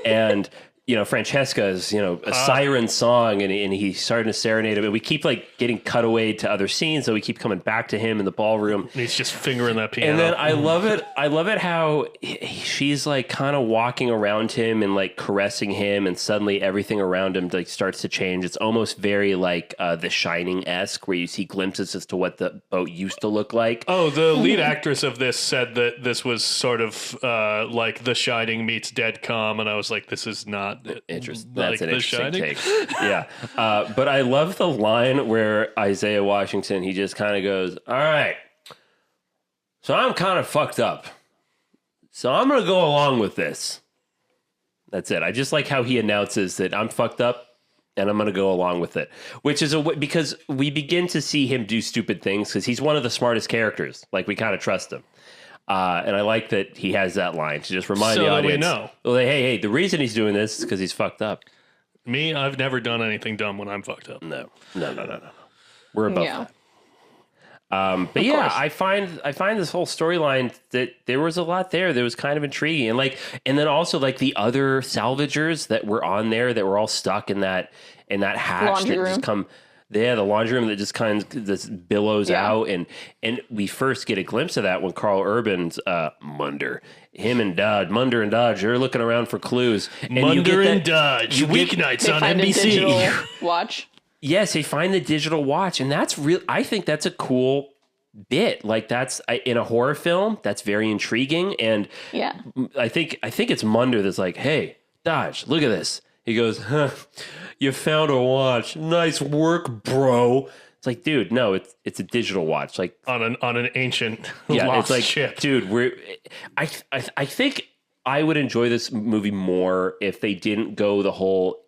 And you know, Francesca's, you know, a siren song, and he's starting to serenade him. And we keep like getting cut away to other scenes, so we keep coming back to him in the ballroom. And he's just fingering that piano. And then I love it how she's like kind of walking around him and like caressing him, and suddenly everything around him like starts to change. It's almost very like The Shining-esque, where you see glimpses as to what the boat used to look like. Oh, the lead actress of this said that this was sort of like The Shining meets Dead Calm, and I was like, this is not Interesting. like That's an The interesting Shining. take. Yeah. But I love the line where Isaiah Washington, he just kind of goes, all right, so I'm kind of fucked up. So I'm going to go along with this. That's it. I just like how he announces that I'm fucked up and I'm going to go along with it, which is because we begin to see him do stupid things because he's one of the smartest characters. Like we kind of trust him. And I like that he has that line to just remind So the that we audience. know. Well, hey, the reason he's doing this is because he's fucked up. Me, I've never done anything dumb when I'm fucked up. No. We're above that. But yeah, course. I find this whole storyline that there was a lot there that was kind of intriguing, and then also like the other salvagers that were on there that were all stuck in that hatch Laundry that room. just come. Yeah, the laundry room that just kind of just billows out, and we first get a glimpse of that when Karl Urban's Munder, Munder and Dodge, they're looking around for clues. And Munder and Dodge, weeknights They on find a NBC. digital watch. Yes, they find the digital watch, and that's real. I think that's a cool bit. Like that's in a horror film, that's very intriguing. And Yeah. I think it's Munder that's like, "Hey, Dodge, look at this." He goes, "Huh, you found a watch. Nice work, bro." It's like, dude, no, it's a digital watch. Like on an ancient yeah, lost it's like, ship. dude, I think I would enjoy this movie more if they didn't go the whole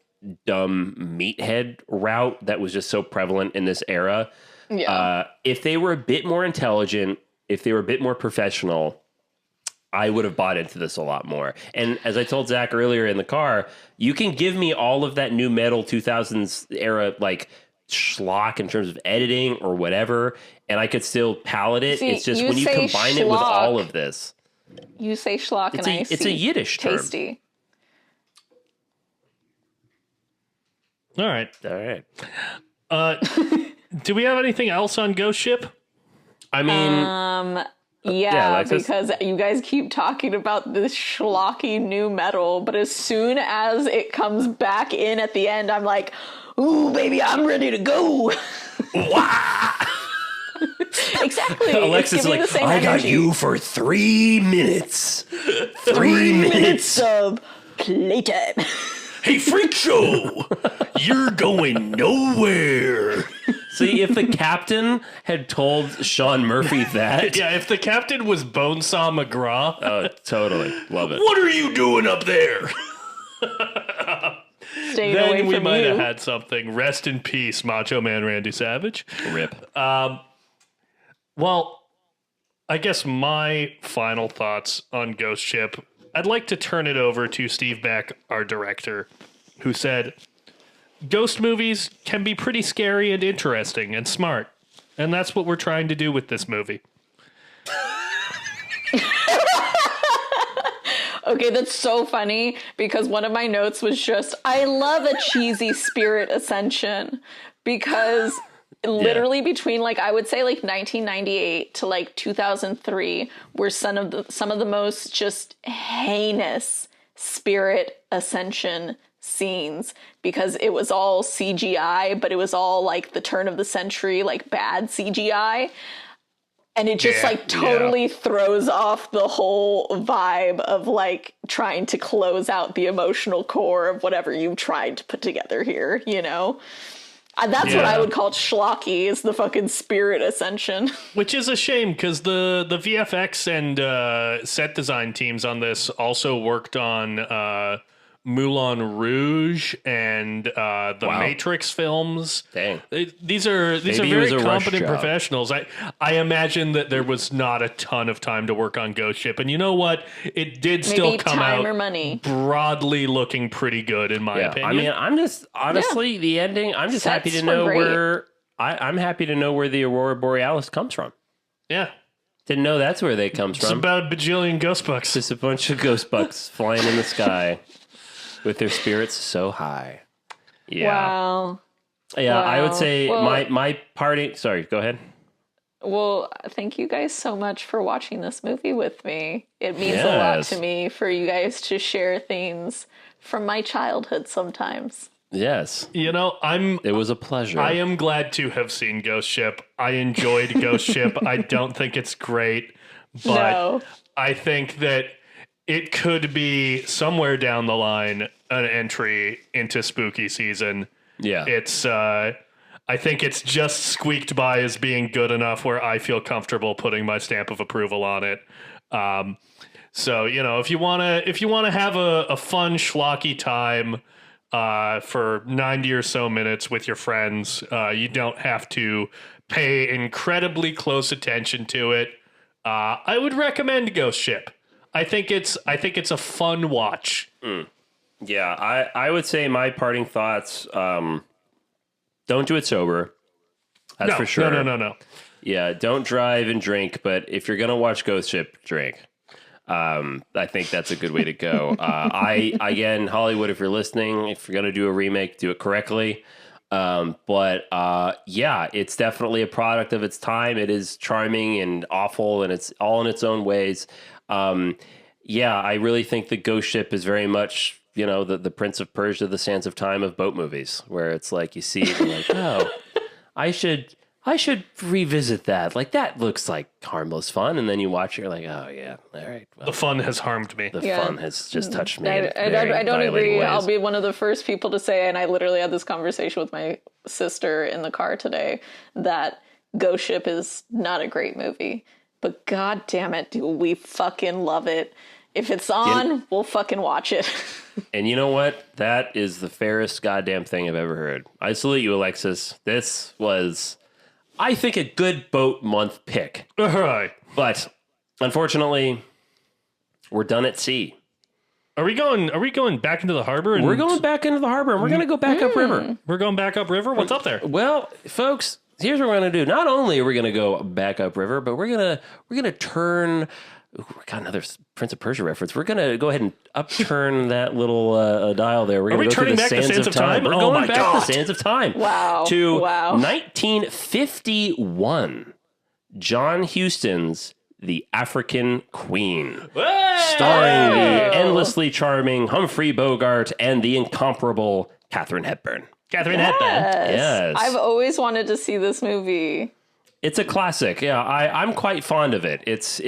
dumb meathead route that was just so prevalent in this era. Yeah. If they were a bit more intelligent, if they were a bit more professional, I would have bought into this a lot more. And as I told Zach earlier in the car, you can give me all of that new metal 2000s era, like schlock in terms of editing or whatever, and I could still palate it. See, it's just you when you say combine it with schlock. all of this. You say schlock and I see It's a Yiddish term. tasty. All right. All right. Do we have anything else on Ghost Ship? I mean, Yeah, Alexis? because you guys keep talking about this schlocky new metal, but as soon as it comes back in at the end, I'm like, ooh, baby, I'm ready to go. Exactly. Alexis It's is giving like, the same I got energy. you for 3 minutes. 3 minutes of playtime. Hey, Freak Show! You're going nowhere. See, if the captain had told Sean Murphy that, Yeah, if the captain was Bonesaw McGraw, oh, totally love it. what are you doing up there? Staying away Then we from might you. have had something. Rest in peace, Macho Man Randy Savage. Rip. Well, I guess my final thoughts on Ghost Ship, I'd like to turn it over to Steve Beck, our director, who said, ghost movies can be pretty scary and interesting and smart. And that's what we're trying to do with this movie. Okay, that's so funny because one of my notes was just, I love a cheesy spirit ascension because literally between like, I would say like 1998 to like 2003 were some of the most just heinous spirit ascension scenes because it was all CGI, but it was all like the turn of the century, like bad CGI. And it just like totally throws off the whole vibe of like trying to close out the emotional core of whatever you've tried to put together here, you know? That's what I would call schlocky, is the fucking spirit ascension. Which is a shame because the VFX and set design teams on this also worked on Moulin Rouge and the Matrix films. Dang. These are Maybe it very was a rush competent job. professionals. I imagine that there was not a ton of time to work on Ghost Ship, and you know what? It did still Maybe come time out or money. broadly looking pretty good in my opinion. I mean, I'm just honestly the ending. I'm just happy to Sets were know great. where I'm happy to know where the Aurora Borealis comes from. yeah, Didn't know that's where they comes it's from. about a bajillion ghost bucks. Just a bunch of ghost bucks flying in the sky with their spirits so high. Yeah. Wow. Yeah, I would Wow. say Well- my party. Sorry, go ahead. Well, thank you guys so much for watching this movie with me. It means a lot Yes. to me for you guys to share things from my childhood sometimes. Yes, You know, it was a pleasure. I am glad to have seen Ghost Ship. I enjoyed Ghost Ship. I don't think it's great, but No. I think that it could be somewhere down the line an entry into spooky season. Yeah. It's I think it's just squeaked by as being good enough where I feel comfortable putting my stamp of approval on it. So, you know, if you wanna have a fun schlocky time for 90 or so minutes with your friends, you don't have to pay incredibly close attention to it. I would recommend Ghost Ship. I think it's a fun watch. Yeah, I would say my parting thoughts. Don't do it sober. That's No, for sure. No. Yeah, don't drive and drink. But if you're gonna watch Ghost Ship, drink. I think that's a good way to go. Again, Hollywood, if you're listening, if you're gonna do a remake, do it correctly. But yeah, it's definitely a product of its time. It is charming and awful, and it's all in its own ways. Yeah, I really think the Ghost Ship is very much, you know, the Prince of Persia, the Sands of Time of boat movies, where it's like you see it and you're like, oh, I should revisit that. Like, that looks like harmless fun. And then you watch it, you're like, oh, yeah, all right. Well, The fun has harmed me. the Yeah. fun has just touched me. I in don't very violating agree. ways. I'll be one of the first people to say, and I literally had this conversation with my sister in the car today, that Ghost Ship is not a great movie. But god damn it, do we fucking love it. If it's on, we'll fucking watch it. And you know what? That is the fairest goddamn thing I've ever heard. I salute you, Alexis. This was, I think, a good boat month pick. All right. But unfortunately, we're done at sea. Are we going back into the harbor? We're going back into the harbor, and we're going to go back upriver. We're going back upriver? What's up there? Well, folks, here's what we're going to do. Not only are we going to go back upriver, but we're going to turn. Ooh, we got another Prince of Persia reference. We're going to go ahead and upturn that little dial there. We're going to go turning to the back the sands of time. We're Oh going my back God. to the sands of time. Wow. To Wow. 1951. John Huston's The African Queen. Starring the endlessly charming Humphrey Bogart and the incomparable Katharine Hepburn. Catherine Hepburn. Yes. I've always wanted to see this movie. It's a classic. Yeah, I'm quite fond of it. It's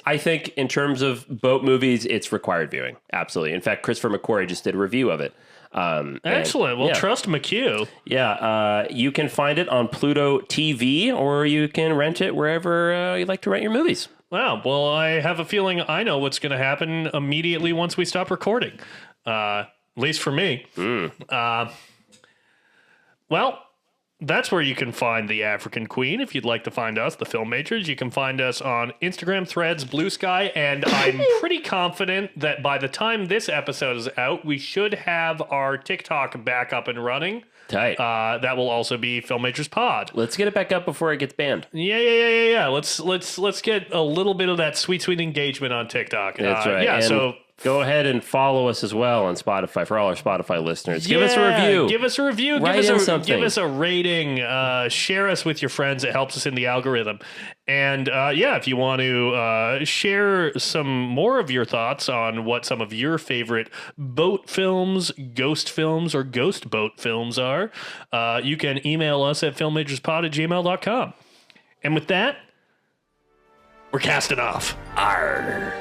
I think in terms of boat movies, it's required viewing. Absolutely. In fact, Christopher McQuarrie just did a review of it. Excellent. Well, trust McHugh. Yeah, you can find it on Pluto TV, or you can rent it wherever you like to rent your movies. Wow. Well, I have a feeling I know what's going to happen immediately once we stop recording. At least for me. Well, that's where you can find The African Queen. If you'd like to find us, the Film Majors, you can find us on Instagram, Threads, Blue Sky, and I'm pretty confident that by the time this episode is out, we should have our TikTok back up and running. Tight. That will also be Film Majors Pod. Let's get it back up before it gets banned. Yeah. Let's get a little bit of that sweet engagement on TikTok. That's right. Yeah. And so go ahead and follow us as well on Spotify for all our Spotify listeners. Give us a review. Give us a review. Write in something. Give us a rating. Share us with your friends. It helps us in the algorithm. And if you want to share some more of your thoughts on what some of your favorite boat films, ghost films, or ghost boat films are, you can email us at filmmagerspod@gmail.com. And with that, we're casting off. Arr.